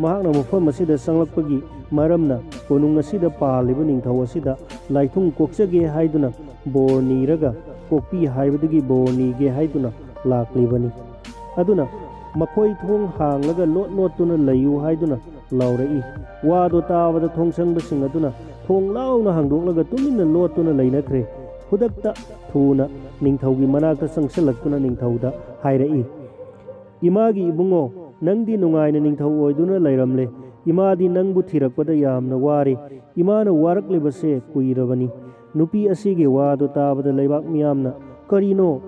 ꯃꯍꯥꯛꯅ ꯃꯐꯝ ꯑꯁꯤꯗ ꯆꯪꯂꯛꯄꯒꯤ ꯃꯔꯝꯅ ꯀꯣꯅꯨꯡ ꯑꯁꯤꯗ ꯄꯥꯜꯂꯤꯕ ꯅꯤꯡꯊꯧ ꯑꯁꯤꯗ ꯂꯥꯏꯊꯨꯡ ꯀꯣꯛꯆꯒꯦ ꯍꯥꯏꯗꯨꯅ ꯕꯣꯔ ꯅꯤꯔꯒ ꯀꯣꯛꯄꯤ ꯍꯥꯏꯕꯗꯒꯤ ꯕꯣꯔ ꯅꯤꯒꯦ ꯍꯥꯏꯗꯨꯅ ꯂꯥꯛꯂꯤꯕꯅꯤ꯫ ꯑꯗꯨꯅ ꯃꯈꯣꯏ ꯊꯣꯡ ꯍꯥꯡꯂꯒ ꯂꯣꯠ ꯂꯣꯠꯇꯨꯅ ꯂꯩꯌꯨ ꯍꯥꯏꯗꯨꯅ ꯂꯥꯎꯔꯛꯏ꯫ ꯋꯥꯗꯣ ꯇꯥꯕꯗ ꯊꯣꯡꯁꯪꯕꯁꯤꯡ ꯑꯗꯨꯅ ꯊꯣꯡ ꯂꯥꯎꯅ ꯍꯥꯡꯗꯣꯛꯂꯒ ꯇꯨꯃꯤꯟꯅ ꯂꯣꯠꯇꯨꯅ ꯂꯩꯅꯈ꯭ꯔꯦ꯫ ꯈꯨꯗꯛꯇ ꯊꯨꯅ ꯅꯤꯡꯊꯧꯒꯤ ꯃꯅꯥꯛꯇ ꯆꯪꯁꯤꯜꯂꯛꯇꯨꯅ ꯅꯤꯡꯊꯧꯗ ꯍꯥꯏꯔꯛꯏ꯫ ꯏꯃꯥꯒꯤ ꯏꯕꯨꯡꯉꯣ, ꯅꯪꯗꯤ ꯅꯨꯡꯉꯥꯏꯅ ꯅꯤꯡꯊꯧ ꯑꯣꯏꯗꯨꯅ ꯂꯩꯔꯝꯂꯦ꯫ ꯏꯃꯥꯗꯤ ꯅꯪꯕꯨ ꯊꯤꯔꯛꯄꯗ ꯌꯥꯝꯅ ꯋꯥꯔꯦ꯫ ꯏꯃꯥꯅ ꯋꯥꯔꯛꯂꯤꯕꯁꯦ ꯀꯨꯏꯔꯕꯅꯤ꯫ ꯅꯨꯄꯤ ꯑꯁꯤꯒꯤ ꯋꯥꯗꯣ ꯇꯥꯕꯗ ꯂꯩꯕꯥꯛ ꯃꯤꯌꯥꯝꯅ ꯀꯔꯤꯅꯣ,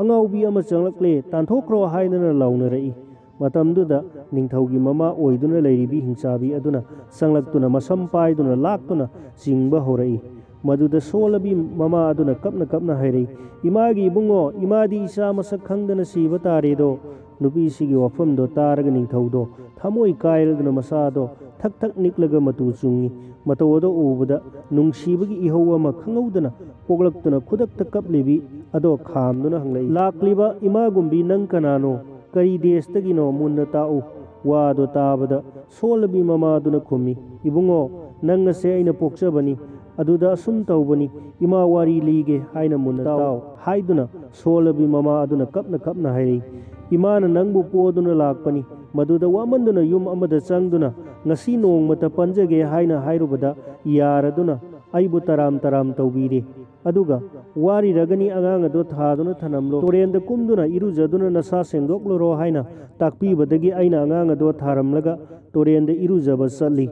ꯑꯉꯥꯎꯕꯤ ꯑꯃ ꯆꯪꯂꯛꯂꯦ, ꯇꯥꯟꯊꯣꯛꯈ꯭ꯔꯣ ꯍꯥꯏꯗꯨꯅ ꯂꯥꯎꯅꯔꯛꯏ꯫ ꯃꯇꯝꯗꯨꯗ ꯅꯤꯡꯊꯧꯒꯤ ꯃꯃꯥ ꯑꯣꯏꯗꯨꯅ ꯂꯩꯔꯤꯕꯤ ꯍꯤꯡꯆꯥꯕꯤ ꯑꯗꯨꯅ ꯆꯪꯂꯛꯇꯨꯅ ꯃꯁꯝ ꯄꯥꯏꯗꯨꯅ ꯂꯥꯛꯇꯨꯅ ꯆꯤꯡꯕ ꯍꯧꯔꯛꯏ꯫ ꯃꯗꯨꯗ ꯁꯣꯜꯂꯕꯤ ꯃꯃꯥ ꯑꯗꯨꯅ ꯀꯞꯅ ꯀꯞꯅ ꯍꯥꯏꯔꯛꯏ, ꯏꯃꯥꯒꯤ ꯏꯕꯨꯡꯉꯣ, ꯏꯃꯥꯗꯤ ꯏꯆꯥ ꯃꯁꯛ ꯈꯪꯗꯅ ꯁꯤꯕ ꯇꯥꯔꯦꯗꯣ꯫ ꯅꯨꯄꯤꯁꯤꯒꯤ ꯋꯥꯐꯝꯗꯣ ꯇꯥꯔꯒ ꯅꯤꯡꯊꯧꯗꯣ ꯊꯃꯣꯏ ꯀꯥꯏꯔꯗꯨꯅ ꯃꯁꯥꯗꯣ ꯊꯛ ꯊꯛ ꯅꯤꯛꯂꯒ ꯃꯇꯨ ꯆꯨꯡꯉꯤ꯫ ꯃꯇꯧ ꯑꯗꯣ ꯎꯕꯗ ꯅꯨꯡꯁꯤꯕꯒꯤ ꯏꯍꯧ ꯑꯃ ꯈꯪꯍꯧꯗꯅ ꯄꯣꯛꯂꯛꯇꯨꯅ ꯈꯨꯗꯛꯇ ꯀꯞꯂꯤꯕꯤ ꯑꯗꯣ ꯈꯥꯝꯗꯨꯅ ꯍꯪꯂꯛꯏ, ꯂꯥꯛꯂꯤꯕ ꯏꯃꯥꯒꯨꯝꯕꯤ ꯅꯪ ꯀꯅꯥꯅꯣ? ꯀꯔꯤ ꯗꯦꯁꯇꯒꯤꯅꯣ? ꯃꯨꯟꯅ ꯇꯥꯛꯎ꯫ ꯋꯥꯗꯣ ꯇꯥꯕꯗ ꯁꯣꯜꯂꯕꯤ ꯃꯃꯥꯗꯨꯅ ꯈꯨꯝꯃꯤ, ꯏꯕꯨꯡꯉꯣ, ꯅꯪ ꯑꯁꯦ ꯑꯩꯅ ꯄꯣꯛꯆꯕꯅꯤ, ꯑꯗꯨꯗ ꯑꯁꯨꯝ ꯇꯧꯕꯅꯤ, ꯏꯃꯥ ꯋꯥꯔꯤ ꯂꯤꯒꯦ ꯍꯥꯏꯅ ꯃꯨꯟꯅ ꯇꯥꯎ ꯍꯥꯏꯗꯨꯅ ꯁꯣꯜꯂꯕꯤ ꯃꯃꯥ ꯑꯗꯨꯅ ꯀꯞꯅ ꯀꯞꯅ ꯍꯥꯏꯔꯛꯏ꯫ ꯏꯃꯥꯅ ꯅꯪꯕు ꯄꯣꯗꯨꯅ ꯂꯥꯛꯄꯅꯤ, ꯃꯗꯨꯗ ꯋꯥꯃꯟꯗꯨꯅ ꯌꯨꯝ ꯑꯃꯗ ꯆꯪꯗꯨꯅ ꯉꯁꯤ ꯅꯣꯡꯃꯇ ꯄꯟꯖꯒꯦ ꯍꯥꯏꯅ ꯍꯥꯏꯔꯨꯕꯗ ꯌꯥꯔꯗꯨꯅ ꯑꯩꯕꯨ ꯇꯔꯥꯝ ꯇꯔꯥꯝ ꯇꯧꯕꯤꯔꯦ, ꯑꯗꯨꯒ ꯋꯥꯔꯤꯔꯒꯅꯤ ꯑꯉꯥꯡ ꯑꯗꯣ ꯊꯥꯗꯨꯅ ꯊꯅꯝꯂꯣ, ꯇꯨꯔꯦꯟꯗ ꯀꯨꯝꯗꯨꯅ ꯏꯔꯨꯖꯗꯨꯅ ꯅꯁꯥ ꯁꯦꯡꯗꯣꯛꯂꯨꯔꯣ ꯍꯥꯏꯅ ꯇꯥꯛꯄꯤꯕꯗꯒꯤ ꯑꯩꯅ ꯑꯉꯥꯡ ꯑꯗꯣ ꯊꯥꯔꯝꯂꯒ ꯇꯨꯔꯦꯟꯗ ꯏꯔꯨꯖꯕ ꯆꯠꯂꯤ꯫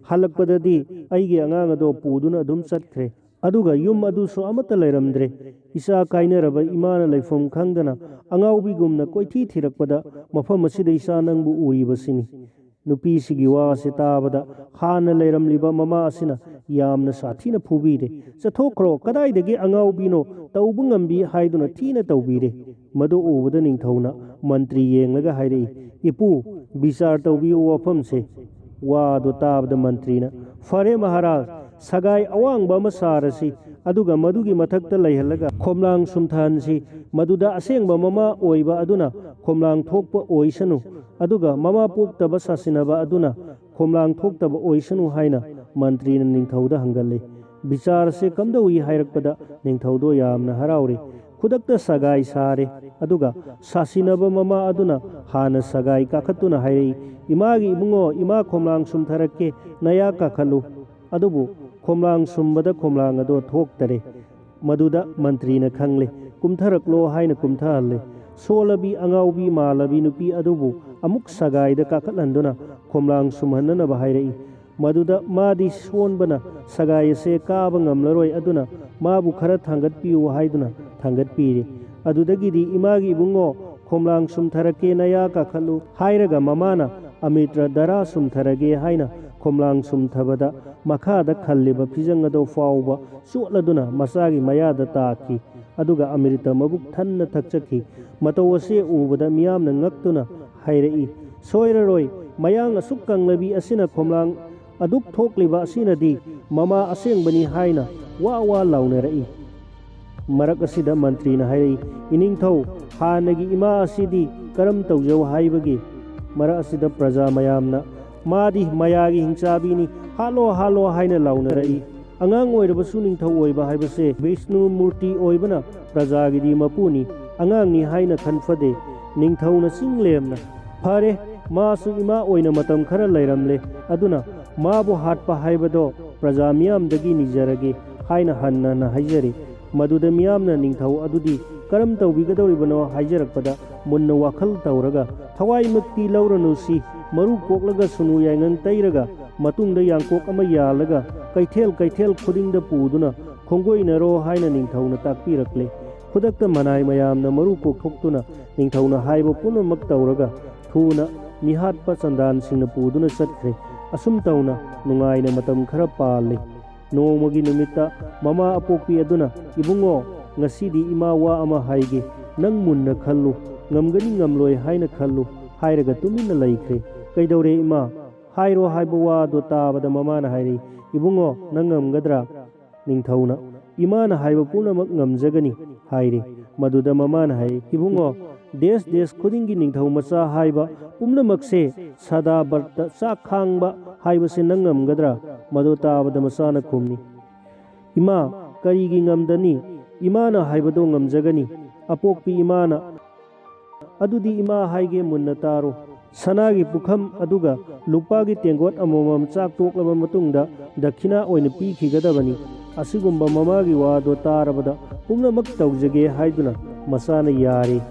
ꯍꯜꯂꯛꯄꯗꯗꯤ ꯑꯩꯒꯤ ꯑꯉꯥꯡ ꯑꯗꯣ ꯄꯨꯗꯨꯅ ꯑꯗꯨꯝ ꯆꯠꯈ꯭ꯔꯦ, ꯑꯗꯨꯒ ꯌꯨꯝ ꯑꯗꯨꯁꯨ ꯑꯃꯠꯇ ꯂꯩꯔꯝꯗ꯭ꯔꯦ꯫ ꯏꯆꯥ ꯀꯥꯏꯅꯔꯕ ꯏꯃꯥꯅ ꯂꯩꯐꯝ ꯈꯪꯗꯅ ꯑꯉꯥꯎꯕꯤꯒꯨꯝꯅ ꯀꯣꯏꯊꯤ ꯊꯤꯔꯛꯄꯗ ꯃꯐꯝ ꯑꯁꯤꯗ ꯏꯆꯥ ꯅꯪꯕꯨ ꯎꯔꯤꯕꯁꯤꯅꯤ꯫ ꯅꯨꯄꯤꯁꯤꯒꯤ ꯋꯥꯁꯦ ꯇꯥꯕꯗ ꯍꯥꯟꯅ ꯂꯩꯔꯝꯂꯤꯕ ꯃꯃꯥ ꯑꯁꯤꯅ ꯌꯥꯝꯅ ꯁꯥꯊꯤꯅ ꯐꯨꯕꯤꯔꯦ꯫ ꯆꯠꯊꯣꯛꯈ꯭ꯔꯣ, ꯀꯗꯥꯏꯗꯒꯤ ꯑꯉꯥꯎꯕꯤꯅꯣ, ꯇꯧꯕ ꯉꯝꯕꯤ ꯍꯥꯏꯗꯨꯅ ꯊꯤꯅ ꯇꯧꯕꯤꯔꯦ꯫ ꯃꯗꯨ ꯎꯕꯗ ꯅꯤꯡꯊꯧꯅ ꯃꯟꯇ꯭ꯔꯤ ꯌꯦꯡꯂꯒ ꯍꯥꯏꯔꯛꯏ, ꯏꯄꯨ, ꯕꯤꯆꯥꯔ ꯇꯧꯕꯤꯌꯨ ꯋꯥꯐꯝꯁꯦ꯫ ꯋꯥꯗꯨ ꯇꯥꯕꯗ ꯃꯟꯇ꯭ꯔꯤꯅ, ꯐꯔꯦ ꯃꯍꯥꯔꯥꯖ, ꯁꯒꯥꯏ ꯑꯋꯥꯡꯕ ꯑꯃ ꯁꯥꯔꯁꯤ, ꯑꯗꯨꯒ ꯃꯗꯨꯒꯤ ꯃꯊꯛꯇ ꯂꯩꯍꯜꯂꯒ ꯈꯣꯝꯂꯥꯡ ꯁꯨꯝꯊꯍꯟꯁꯤ꯫ ꯃꯗꯨꯗ ꯑꯁꯦꯡꯕ ꯃꯃꯥ ꯑꯣꯏꯕ ꯑꯗꯨꯅ ꯈꯣꯝꯂꯥꯡ ꯊꯣꯛꯄ ꯑꯣꯏꯁꯅꯨ, ꯑꯗꯨꯒ ꯃꯃꯥ ꯄꯣꯛꯇꯕ ꯁꯥꯁꯤꯟꯅꯕ ꯑꯗꯨꯅ ꯈꯣꯝꯂꯥꯡ ꯊꯣꯛꯇꯕ ꯑꯣꯏꯁꯅꯨ ꯍꯥꯏꯅ ꯃꯟꯇ꯭ꯔꯤꯅ ꯅꯤꯡꯊꯧꯗ ꯍꯪꯒꯜꯂꯤ꯫ ꯕꯤꯆꯥꯔꯁꯦ ꯀꯝꯗꯧꯏ ꯍꯥꯏꯔꯛꯄꯗ ꯅꯤꯡꯊꯧꯗꯣ ꯌꯥꯝꯅ ꯍꯔꯥꯎꯔꯦ꯫ ꯈꯨꯗꯛꯇ ꯁꯒꯥꯏ ꯁꯥꯔꯦ, ꯑꯗꯨꯒ ꯁꯥꯁꯤꯟꯅꯕ ꯃꯃꯥ ꯑꯗꯨꯅ ꯍꯥꯟꯅ ꯁꯒꯥꯏ ꯀꯥꯈꯠꯇꯨꯅ ꯍꯥꯏꯔꯛꯏ, ꯏꯃꯥꯒꯤ ꯏꯕꯨꯡꯉꯣ, ꯏꯃꯥ ꯈꯣꯝꯂꯥꯡ ꯁꯨꯝꯊꯔꯛꯀꯦ, ꯅꯌꯥ ꯀꯥꯈꯠꯂꯨ꯫ ꯑꯗꯨꯕꯨ ꯈꯣꯝꯂꯥꯡ ꯁꯨꯝꯕꯗ ꯈꯣꯝꯂꯥꯡ ꯑꯗꯣ ꯊꯣꯛꯇꯔꯦ꯫ ꯃꯗꯨꯗ ꯃꯟꯇ꯭ꯔꯤꯅ ꯈꯪꯂꯦ, ꯀꯨꯝꯊꯔꯛꯂꯣ ꯍꯥꯏꯅ ꯀꯨꯝꯊꯍꯜꯂꯦ꯫ ꯁꯣꯜꯂꯕꯤ ꯑꯉꯥꯎꯕꯤ ꯃꯥꯜꯂꯕꯤ ꯅꯨꯄꯤ ꯑꯗꯨꯕꯨ ꯑꯃꯨꯛ ꯁꯒꯥꯏꯗ ꯀꯥꯈꯠꯍꯟꯗꯨꯅ ꯈꯣꯝꯂꯥꯡ ꯁꯨꯝꯍꯟꯅꯅꯕ ꯍꯥꯏꯔꯛꯏ꯫ ꯃꯗꯨꯗ ꯃꯥꯗꯤ ꯁꯣꯟꯕꯅ ꯁꯒꯥꯏ ꯑꯁꯦ ꯀꯥꯕ ꯉꯝꯂꯔꯣꯏ, ꯑꯗꯨꯅ ꯃꯥꯕꯨ ꯈꯔ ꯊꯥꯡꯒꯠꯄꯤꯌꯨ ꯍꯥꯏꯗꯨꯅ ꯊꯥꯡꯒꯠꯄꯤꯔꯦ꯫ ꯑꯗꯨꯗꯒꯤꯗꯤ ꯏꯃꯥꯒꯤ ꯏꯕꯨꯡꯉꯣ, ꯈꯣꯝꯂꯥꯡ ꯁꯨꯝꯊꯔꯛꯀꯦ, ꯅꯌꯥ ꯀꯥꯈꯠꯂꯨ ꯍꯥꯏꯔꯒ ꯃꯃꯥꯅ ꯑꯃꯤꯇ꯭ꯔ ꯙꯔꯥ ꯁꯨꯝꯊꯔꯒꯦ ꯍꯥꯏꯅ ꯈꯣꯝꯂꯥꯡ ꯁꯨꯝꯊꯕꯗ ꯃꯈꯥꯗ ꯈꯜꯂꯤꯕ ꯐꯤꯖꯪ ꯑꯗꯨ ꯐꯥꯎꯕ ꯆꯣꯠꯂꯗꯨꯅ ꯃꯆꯥꯒꯤ ꯃꯌꯥꯗ ꯇꯥꯈꯤ, ꯑꯗꯨꯒ ꯑꯃ꯭ꯔꯤꯇ ꯃꯕꯨꯛ ꯊꯟꯅ ꯊꯛꯆꯈꯤ꯫ ꯃꯇꯧ ꯑꯁꯤ ꯎꯕꯗ ꯃꯤꯌꯥꯝꯅ ꯉꯛꯇꯨꯅ ꯍꯥꯏꯔꯛꯏ, ꯁꯣꯏꯔꯔꯣꯏ, ꯃꯌꯥꯡ ꯑꯁꯨꯛ ꯀꯪꯂꯕꯤ ꯑꯁꯤꯅ ꯈꯣꯝꯂꯥꯡ ꯑꯗꯨꯛ ꯊꯣꯛꯂꯤꯕ ꯑꯁꯤꯅꯗꯤ ꯃꯃꯥ ꯑꯁꯦꯡꯕꯅꯤ ꯍꯥꯏꯅ ꯋꯥ ꯋꯥ ꯂꯥꯎꯅꯔꯛꯏ꯫ ꯃꯔꯛ ꯑꯁꯤꯗ ꯃꯟꯇ꯭ꯔꯤꯅ ꯍꯥꯏꯔꯛꯏ, ꯏꯅꯤꯡꯊꯧ, ꯍꯥꯟꯅꯒꯤ ꯏꯃꯥ ꯑꯁꯤꯗꯤ ꯀꯔꯝ ꯇꯧꯖꯧ ꯍꯥꯏꯕꯒꯦ? ꯃꯔꯛ ꯑꯁꯤꯗ ꯄ꯭ꯔꯖꯥ ꯃꯌꯥꯝꯅ, ꯃꯥꯗꯤ ꯃꯌꯥꯒꯤ ꯍꯤꯡꯆꯥꯕꯤꯅꯤ, ꯍꯥꯠꯂꯣ ꯍꯥꯠꯂꯣ ꯍꯥꯏꯅ ꯂꯥꯎꯅꯔꯛꯏ꯫ ꯑꯉꯥꯡ ꯑꯣꯏꯔꯕꯁꯨ ꯅꯤꯡꯊꯧ ꯑꯣꯏꯕ ꯍꯥꯏꯕꯁꯦ ꯕꯤꯁꯅꯨ ꯃꯨꯔꯇꯤ ꯑꯣꯏꯕꯅ ꯄ꯭ꯔꯖꯥꯒꯤꯗꯤ ꯃꯄꯨꯅꯤ, ꯑꯉꯥꯡꯅꯤ ꯍꯥꯏꯅ ꯈꯟꯐꯗꯦ꯫ ꯅꯤꯡꯊꯧꯅ ꯆꯤꯡꯂꯦꯝꯅ, ꯐꯔꯦ, ꯃꯥꯁꯨ ꯏꯃꯥ ꯑꯣꯏꯅ ꯃꯇꯝ ꯈꯔ ꯂꯩꯔꯝꯂꯦ, ꯑꯗꯨꯅ ꯃꯥꯕꯨ ꯍꯥꯠꯄ ꯍꯥꯏꯕꯗꯣ ꯄ꯭ꯔꯖꯥ ꯃꯤꯌꯥꯝꯗꯒꯤ ꯅꯤꯖꯔꯒꯦ ꯍꯥꯏꯅ ꯍꯟꯅ ꯍꯟꯅ ꯍꯥꯏꯖꯔꯤ꯫ ꯃꯗꯨꯗ ꯃꯤꯌꯥꯝꯅ ꯅꯤꯡꯊꯧ ꯑꯗꯨꯗꯤ ꯀꯔꯝ ꯇꯧꯕꯤꯒꯗꯧꯔꯤꯕꯅꯣ ꯍꯥꯏꯖꯔꯛꯄꯗ ꯃꯨꯟꯅ ꯋꯥꯈꯜ ꯇꯧꯔꯒ, ꯊꯋꯥꯏꯃꯛꯇꯤ ꯂꯧꯔꯅꯨꯁꯤ, ꯃꯔꯨ ꯀꯣꯛꯂꯒ ꯁꯨꯅꯨ ꯌꯥꯏꯉꯪ ꯇꯩꯔꯒ ꯃꯇꯨꯡꯗ ꯌꯥꯡꯀꯣꯛ ꯑꯃ ꯌꯥꯜꯂꯒ ꯀꯩꯊꯦꯜ ꯀꯩꯊꯦꯜ ꯈꯨꯗꯤꯡꯗ ꯄꯨꯗꯨꯅ ꯈꯣꯡꯒꯣꯏꯅꯔꯣ ꯍꯥꯏꯅ ꯅꯤꯡꯊꯧꯅ ꯇꯥꯛꯄꯤꯔꯛꯂꯦ꯫ ꯈꯨꯗꯛꯇ ꯃꯅꯥꯏ ꯃꯌꯥꯝꯅ ꯃꯔꯨ ꯀꯣꯛꯊꯣꯛꯇꯨꯅ ꯅꯤꯡꯊꯧꯅ ꯍꯥꯏꯕ ꯄꯨꯝꯅꯃꯛ ꯇꯧꯔꯒ ꯊꯨꯅ ꯃꯤꯍꯥꯠꯄ ꯆꯟꯗꯥꯟꯁꯤꯡꯅ ꯄꯨꯗꯨꯅ ꯆꯠꯈ꯭ꯔꯦ꯫ ꯑꯁꯨꯝ ꯇꯧꯅ ꯅꯨꯡꯉꯥꯏꯅ ꯃꯇꯝ ꯈꯔ ꯄꯥꯜꯂꯤ꯫ ꯅꯣꯡꯃꯒꯤ ꯅꯨꯃꯤꯠꯇ ꯃꯃꯥ ꯑꯄꯣꯛꯄꯤ ꯑꯗꯨꯅ, ꯏꯕꯨꯡꯉꯣ, ꯉꯁꯤꯗꯤ ꯏꯃꯥ ꯋꯥ ꯑꯃ ꯍꯥꯏꯒꯦ, ꯅꯪ ꯃꯨꯟꯅ ꯈꯜꯂꯨ, ꯉꯝꯒꯅꯤ ꯉꯝꯂꯣꯏ ꯍꯥꯏꯅ ꯈꯜꯂꯨ ꯍꯥꯏꯔꯒ ꯇꯨꯃꯤꯟꯅ ꯂꯩꯈ꯭ꯔꯦ꯫ ꯀꯩꯗꯧꯔꯦ ꯏꯃꯥ? ꯍꯥꯏꯔꯣ ꯍꯥꯏꯕ ꯋꯥꯗꯣ ꯇꯥꯕꯗ ꯃꯃꯥꯅ ꯍꯥꯏꯔꯛꯏ, ꯏꯕꯨꯡꯉꯣ, ꯅꯪ ꯉꯝꯒꯗ꯭ꯔꯥ? ꯅꯤꯡꯊꯧꯅ, ꯏꯃꯥꯅ ꯍꯥꯏꯕ ꯄꯨꯝꯅꯃꯛ ꯉꯝꯖꯒꯅꯤ ꯍꯥꯏꯔꯦ꯫ ꯃꯗꯨꯗ ꯃꯃꯥꯅ ꯍꯥꯏ, ꯏꯕꯨꯡꯉꯣ, ꯗꯦꯁ ꯗꯦꯁ ꯈꯨꯗꯤꯡꯒꯤ ꯅꯤꯡꯊꯧ ꯃꯆꯥ ꯍꯥꯏꯕ ꯄꯨꯝꯅꯃꯛꯁꯦ ꯁꯗꯥ ꯕꯔꯇ ꯆꯥꯛ ꯈꯥꯡꯕ ꯍꯥꯏꯕꯁꯦ ꯅꯪ ꯉꯝꯒꯗ꯭ꯔꯥ? ꯃꯗꯨ ꯇꯥꯕꯗ ꯃꯆꯥꯅ ꯈꯨꯝꯃꯤ, ꯏꯃꯥ, ꯀꯔꯤꯒꯤ ꯉꯝꯗꯅꯤ? ꯏꯃꯥꯅ ꯍꯥꯏꯕꯗꯣ ꯉꯝꯖꯒꯅꯤ꯫ ꯑꯄꯣꯛꯄꯤ ꯏꯃꯥꯅ, ꯑꯗꯨꯗꯤ ꯏꯃꯥ ꯍꯥꯏꯒꯦ, ꯃꯨꯟꯅ ꯇꯥꯔꯣ꯫ ꯁꯅꯥꯒꯤ ꯄꯨꯈꯝ ꯑꯗꯨꯒ ꯂꯨꯄꯥꯒꯤ ꯇꯦꯡꯀꯣꯠ ꯑꯃꯃꯝ ꯆꯥꯛ ꯇꯣꯛꯂꯕ ꯃꯇꯨꯡꯗ ꯗꯈꯤꯅꯥ ꯑꯣꯏꯅ ꯄꯤꯈꯤꯒꯗꯕꯅꯤ꯫ ꯑꯁꯤꯒꯨꯝꯕ ꯃꯃꯥꯒꯤ ꯋꯥꯗꯣ ꯇꯥꯔꯕꯗ ꯄꯨꯝꯅꯃꯛ ꯇꯧꯖꯒꯦ ꯍꯥꯏꯗꯨꯅ ꯃꯆꯥꯅ ꯌꯥꯔꯦ꯫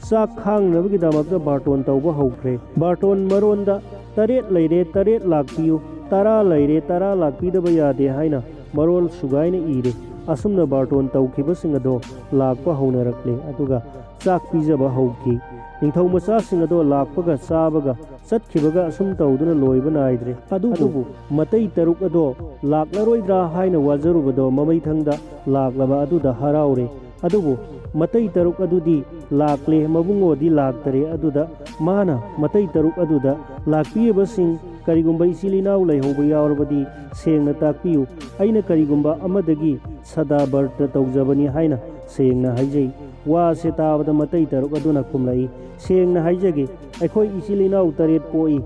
ꯆꯥꯛ ꯈꯥꯡꯅꯕꯒꯤꯗꯃꯛꯇ ꯕꯥꯔꯇꯣꯟ ꯇꯧꯕ ꯍꯧꯈ꯭ꯔꯦ꯫ ꯕꯥꯔꯇꯣꯟ ꯃꯔꯣꯟꯗ 9 ꯂꯩꯔꯦ, 9 ꯂꯥꯛꯄꯤꯌꯨ, 10 ꯂꯩꯔꯦ, 10 ꯂꯥꯛꯄꯤꯗꯕ ꯌꯥꯗꯦ ꯍꯥꯏꯅ ꯃꯔꯣꯜ ꯁꯨꯒꯥꯏꯅ ꯏꯔꯦ꯫ ꯑꯁꯨꯝꯅ ꯕꯥꯔꯇꯣꯟ ꯇꯧꯈꯤꯕꯁꯤꯡ ꯑꯗꯣ ꯂꯥꯛꯄ ꯍꯧꯅꯔꯛꯂꯦ, ꯑꯗꯨꯒ ꯆꯥꯛ ꯄꯤꯖꯕ ꯍꯧꯈꯤ꯫ ꯅꯤꯡꯊꯧ ꯃꯆꯥꯁꯤꯡ ꯑꯗꯣ ꯂꯥꯛꯄꯒ ꯆꯥꯕꯒ ꯆꯠꯈꯤꯕꯒ ꯑꯁꯨꯝ ꯇꯧꯗꯨꯅ ꯂꯣꯏꯕ ꯅꯥꯏꯗ꯭ꯔꯦ꯫ ꯑꯗꯨꯕꯨ ꯃꯇꯩ 3 ꯑꯗꯣ ಲಾಕ್ಲರೋಯ್ದ್ರಾ ಹಾಯ್ನ ವಾಜರುಬದೋ ಮಮೈಥಂಗ್ದ ಲಾಕ್ಲಬ ಅದುದ ಹರಾವ್ರೆ ಅದುಬು ಮತೈ ತರುಕ್ ಅದುದಿ ಲಾಕ್ಲೆ ಮಬುಂಗೋದಿ ಲಾಕ್ತರೆ ಅದುದ ಮಾನ ಮತೈ ತರುಕ್ ಅದುದ ಲಾಕ್ಪಿಯಬಸಿಂಗ್ ಕರಿಗುಂಬ ಇಸಿಲಿನಾವ್ ಲೈಹೌಬ ಯಾವರಬದಿ ಸೇಂಗ್ನ ತಾಕ್ಪಿಯು ಐನ ಕರಿಗುಂಬ ಅಮದಗಿ ಸದಾ ಬರ್ತ ತೌಜಬನಿ ಹಾಯ್ನ ಸೇಂಗ್ನ ಹೈಜೈ ವಾಸೆ ತಾವದ ಮತೈ ತರುಕ್ ಅದುನ ಕುಮ್ಲೈ ಸೇಂಗ್ನ ಹೈಜಗೆ ಐಖೋಯ್ ಇಸಿಲಿನಾವ್ ತರೇಟ್ ಪೋಯಿ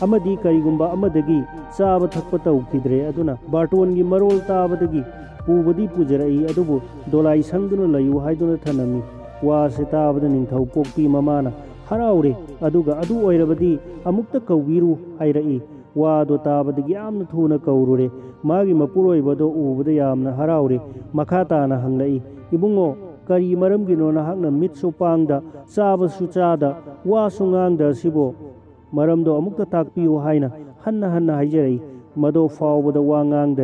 ಅಮದಿ ಕರಿಗುಂಬ ಅಮದಗಿ ಚಾಬ ಥಕ್ಪ ತೌಕಿದ್ರೆ ಅದುನ ಬಾರ್ಟೋನ್ಗಿ ಮರೋಲ್ ತಾಬದಗಿ ಪೂಬದಿ ಪೂಜರೈ ಅದುಬು ದೊಲಾಯಿ ಸಂಗ್ದುನ ಲಯು ಹಾಯ್ದುನ ಥನಮಿ ವಾಸೆ ತಾಬದ ನಿಂಥೌ ಪೋಕ್ಪಿ ಮಮಾನ ಹರಾವ್ರೆ ಅದುಗ ಅದು ಒಯ್ರಬದಿ ಅಮುಕ್ತ ಕೌವೀರು ಹೈರೈ ವಾದೋ ತಾಬದಗಿ ಯಾಮ್ನ ಥೂನ ಕೌರುರೆ ಮಾಗಿ ಮಪುರೋಯ್ಬದೋ ಊಬದ ಯಾಮ್ನ ಹರಾವ್ರೆ ಮಖಾತಾನ ಹಂಗ್ಲೈ ಇಬುಂಗೋ ಕರಿ ಮರಮ್ಗಿನೋ ನಹಾಕ್ನ ಮಿತ್ಸು ಪಾಂಗ್ದ ಚಾಬಸು ಚಾದ ವಾಸು ngang ಸಿಬೋ ಮರಮ್ದೋ ಅಮುಕ್ತ ತಾಕ್ಪಿಯು ಹಾಯ್ನ ಹನ್ನ ಹನ್ನ ಹೈಜರೈ ಮದೋ ಫಾವ್ಬದ ವಾ ngang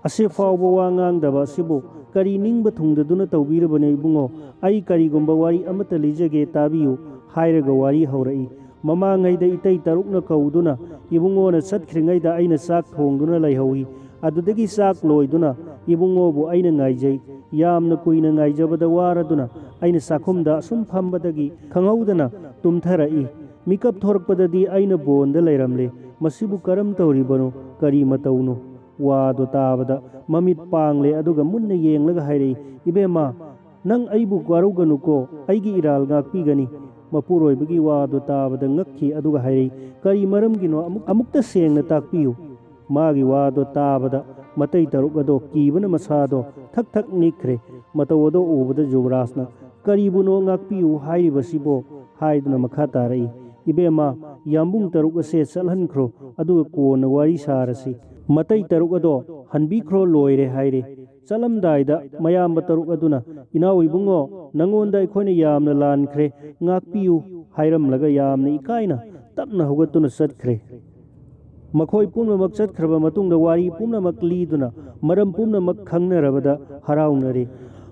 ಅಸೆ ಫಾವ್ಬ ವಾ ngang ಸಿಬೋ ಕರಿ ನಿಂಗ್ಬ ಥುಂಗದದುನ ತೌಬೀರಬನೆ ಇಬುಂಗೋ ಐ ಕರಿಗುಂಬ ವಾರಿ ಅಮತ ಲಿಜಗೆ ತಾಬಿಯು ಹಾಯ್ರಗ ವಾರಿ ಹೌರೈ ꯃꯃꯥꯡꯉꯩꯗ ꯏꯇꯩ ꯇꯔꯨꯛꯅ ꯀꯧꯗꯨꯅ ꯏꯕꯨꯡꯉꯣꯅ ꯆꯠꯈ꯭ꯔꯤꯉꯩꯗ ꯑꯩꯅ ꯆꯥꯛ ꯊꯣꯡꯗꯨꯅ ꯂꯩꯍꯧꯏ꯫ ꯑꯗꯨꯗꯒꯤ ꯆꯥꯛ ꯂꯣꯏꯗꯨꯅ ꯏꯕꯨꯡꯉꯣꯕꯨ ꯑꯩꯅ ꯉꯥꯏꯖꯩ꯫ ꯌꯥꯝꯅ ꯀꯨꯏꯅ ꯉꯥꯏꯖꯕꯗ ꯋꯥꯔꯗꯨꯅ ꯑꯩꯅ ꯆꯥꯛꯈꯨꯝꯗ ꯑꯁꯨꯝ ꯐꯝꯕꯗꯒꯤ ꯈꯪꯍꯧꯗꯅ ꯇꯨꯝꯊꯔꯛꯏ꯫ ꯃꯤꯀꯞ ꯊꯣꯔꯛꯄꯗꯗꯤ ꯑꯩꯅ ꯕꯣꯟꯗ ꯂꯩꯔꯝꯂꯦ꯫ ꯃꯁꯤꯕꯨ ꯀꯔꯝ ꯇꯧꯔꯤꯕꯅꯣ? ꯀꯔꯤ ꯃꯇꯧꯅꯣ? ꯋꯥꯗꯣ ꯇꯥꯕꯗ ꯃꯃꯤꯠ ꯄꯥꯡꯂꯦ ꯑꯗꯨꯒ ꯃꯨꯟꯅ ꯌꯦꯡꯂꯒ ꯍꯥꯏꯔꯛꯏ, "ꯏꯕꯦꯝꯃ, ꯅꯪ ꯑꯩꯕꯨ ꯋꯥꯔꯧꯒꯅꯨꯀꯣ, ꯑꯩꯒꯤ ꯏꯔꯥꯜ ꯉꯥꯛꯄꯤꯒꯅꯤ"꯫ ꯃꯄꯨꯔꯣꯏꯕꯒꯤ ꯋꯥꯗꯣ ꯇꯥꯕꯗ ꯉꯛꯈꯤ ꯑꯗꯨꯒ ꯍꯥꯏꯔꯛꯏ, "ꯀꯔꯤ ꯃꯔꯝꯒꯤꯅꯣ? ꯑꯃꯨꯛꯇ ꯁꯦꯡꯅ ꯇꯥꯛꯄꯤꯌꯨ"꯫ ꯃꯥꯒꯤ ꯋꯥꯗꯣ ꯇꯥꯕꯗ ꯃꯇꯩ ꯇꯔꯨꯛ ꯑꯗꯣ ꯀꯤꯕꯅ ꯃꯁꯥꯗꯣ ꯊꯛ ꯊꯛ ꯅꯤꯛꯈ꯭ꯔꯦ꯫ ꯃꯇꯧ ꯑꯗꯣ ꯎꯕꯗ ꯌꯨꯕꯔꯥꯖꯅ "ꯀꯔꯤꯕꯨꯅꯣ ꯉꯥꯛꯄꯤꯌꯨ ꯍꯥꯏꯔꯤꯕꯁꯤꯕꯣ" ꯍꯥꯏꯗꯨꯅ ꯃꯈꯥ ꯇꯥꯔꯛꯏ, "ꯏꯕꯦꯝꯃ, ꯌꯥꯝꯕꯨꯡ ꯇꯔꯨꯛ ꯑꯁꯦ ꯆꯠꯍꯟꯈ꯭ꯔꯣ, ꯑꯗꯨꯒ ꯀꯣꯟꯅ ꯋꯥꯔꯤ ꯁꯥꯔꯁꯤ"꯫ ꯃꯇꯩ ꯇꯔꯨꯛ ꯑꯗꯣ "ꯍꯟꯕꯤꯈ꯭ꯔꯣ ꯂꯣꯏꯔꯦ" ꯍꯥꯏꯔꯦ꯫ ꯆꯠꯂꯝꯗꯥꯏꯗ ꯃꯌꯥꯝꯕ ꯇꯔꯨꯛ ꯑꯗꯨꯅ, "ꯏꯅꯥꯎ ꯏꯕꯨꯡꯉꯣ, ꯅꯉꯣꯟꯗ ꯑꯩꯈꯣꯏꯅ ꯌꯥꯝꯅ ꯂꯥꯟꯈ꯭ꯔꯦ, ꯉꯥꯛꯄꯤꯌꯨ" ꯍꯥꯏꯔꯝꯂꯒ ꯌꯥꯝꯅ ꯏꯀꯥꯏꯅ ꯇꯞꯅ ꯍꯧꯒꯠꯇꯨꯅ ꯆꯠꯈ꯭ꯔꯦ꯫ ꯃꯈꯣꯏ ꯄꯨꯝꯅꯃꯛ ꯆꯠꯈ꯭ꯔꯕ ꯃꯇꯨꯡꯗ ꯋꯥꯔꯤ ꯄꯨꯝꯅꯃꯛ ꯂꯤꯗꯨꯅ ꯃꯔꯝ ꯄꯨꯝꯅꯃꯛ ꯈꯪꯅꯔꯕꯗ ꯍꯔꯥꯎꯅꯔꯦ꯫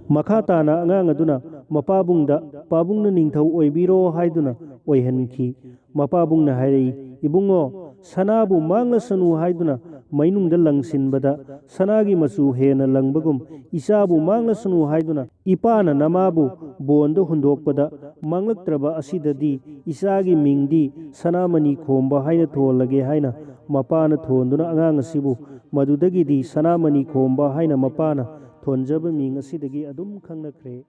ꯃꯈꯥ ꯇꯥꯅ ꯑꯉꯥꯡ ꯑꯗꯨꯅ ꯃꯄꯥꯕꯨꯡꯗ "ꯄꯥꯕꯨꯡꯅ ꯅꯤꯡꯊꯧ ꯑꯣꯏꯕꯤꯔꯣ" ꯍꯥꯏꯗꯨꯅ ꯑꯣꯏꯍꯟꯈꯤ꯫ ꯃꯄꯥꯕꯨꯡꯅ ꯍꯥꯏꯔꯛꯏ, "ꯏꯕꯨꯡꯉꯣ, ꯁꯅꯥꯕꯨ ꯃꯥꯡꯂꯁꯅꯨ ꯍꯥꯏꯗꯨꯅ ꯃꯩꯅꯨꯡꯗ ꯂꯪꯁꯤꯟꯕꯗ ꯁꯅꯥꯒꯤ ꯃꯆꯨ ꯍꯦꯟꯅ ꯂꯪꯕꯒꯨꯝ, ꯏꯆꯥꯕꯨ ꯃꯥꯡꯂꯁꯅꯨ ꯍꯥꯏꯗꯨꯅ ꯏꯄꯥꯅ ꯅꯃꯥꯕꯨ ꯕꯣꯟꯗ ꯍꯨꯟꯗꯣꯛꯄꯗ ꯃꯥꯡꯂꯛꯇ꯭ꯔꯕ ꯑꯁꯤꯗꯗꯤ ꯏꯆꯥꯒꯤ ꯃꯤꯡꯗꯤ ꯁꯅꯥꯃꯅꯤ ꯈꯣꯝꯕ ꯍꯥꯏꯅ ꯊꯣꯜꯂꯒꯦ" ꯍꯥꯏꯅ ꯃꯄꯥꯅ ꯊꯣꯟꯗꯨꯅ ꯑꯉꯥꯡ ꯑꯁꯤꯕꯨ ꯃꯗꯨꯗꯒꯤꯗꯤ ꯁꯅꯥꯃꯅꯤ ꯈꯣꯝꯕ ꯍꯥꯏꯅ ꯃꯄꯥꯅ ꯊꯣꯟꯖꯕ ꯃꯤꯡ ꯑꯁꯤꯗꯒꯤ ꯑꯗꯨꯝ ꯈꯪꯅꯈ꯭ꯔꯦ꯫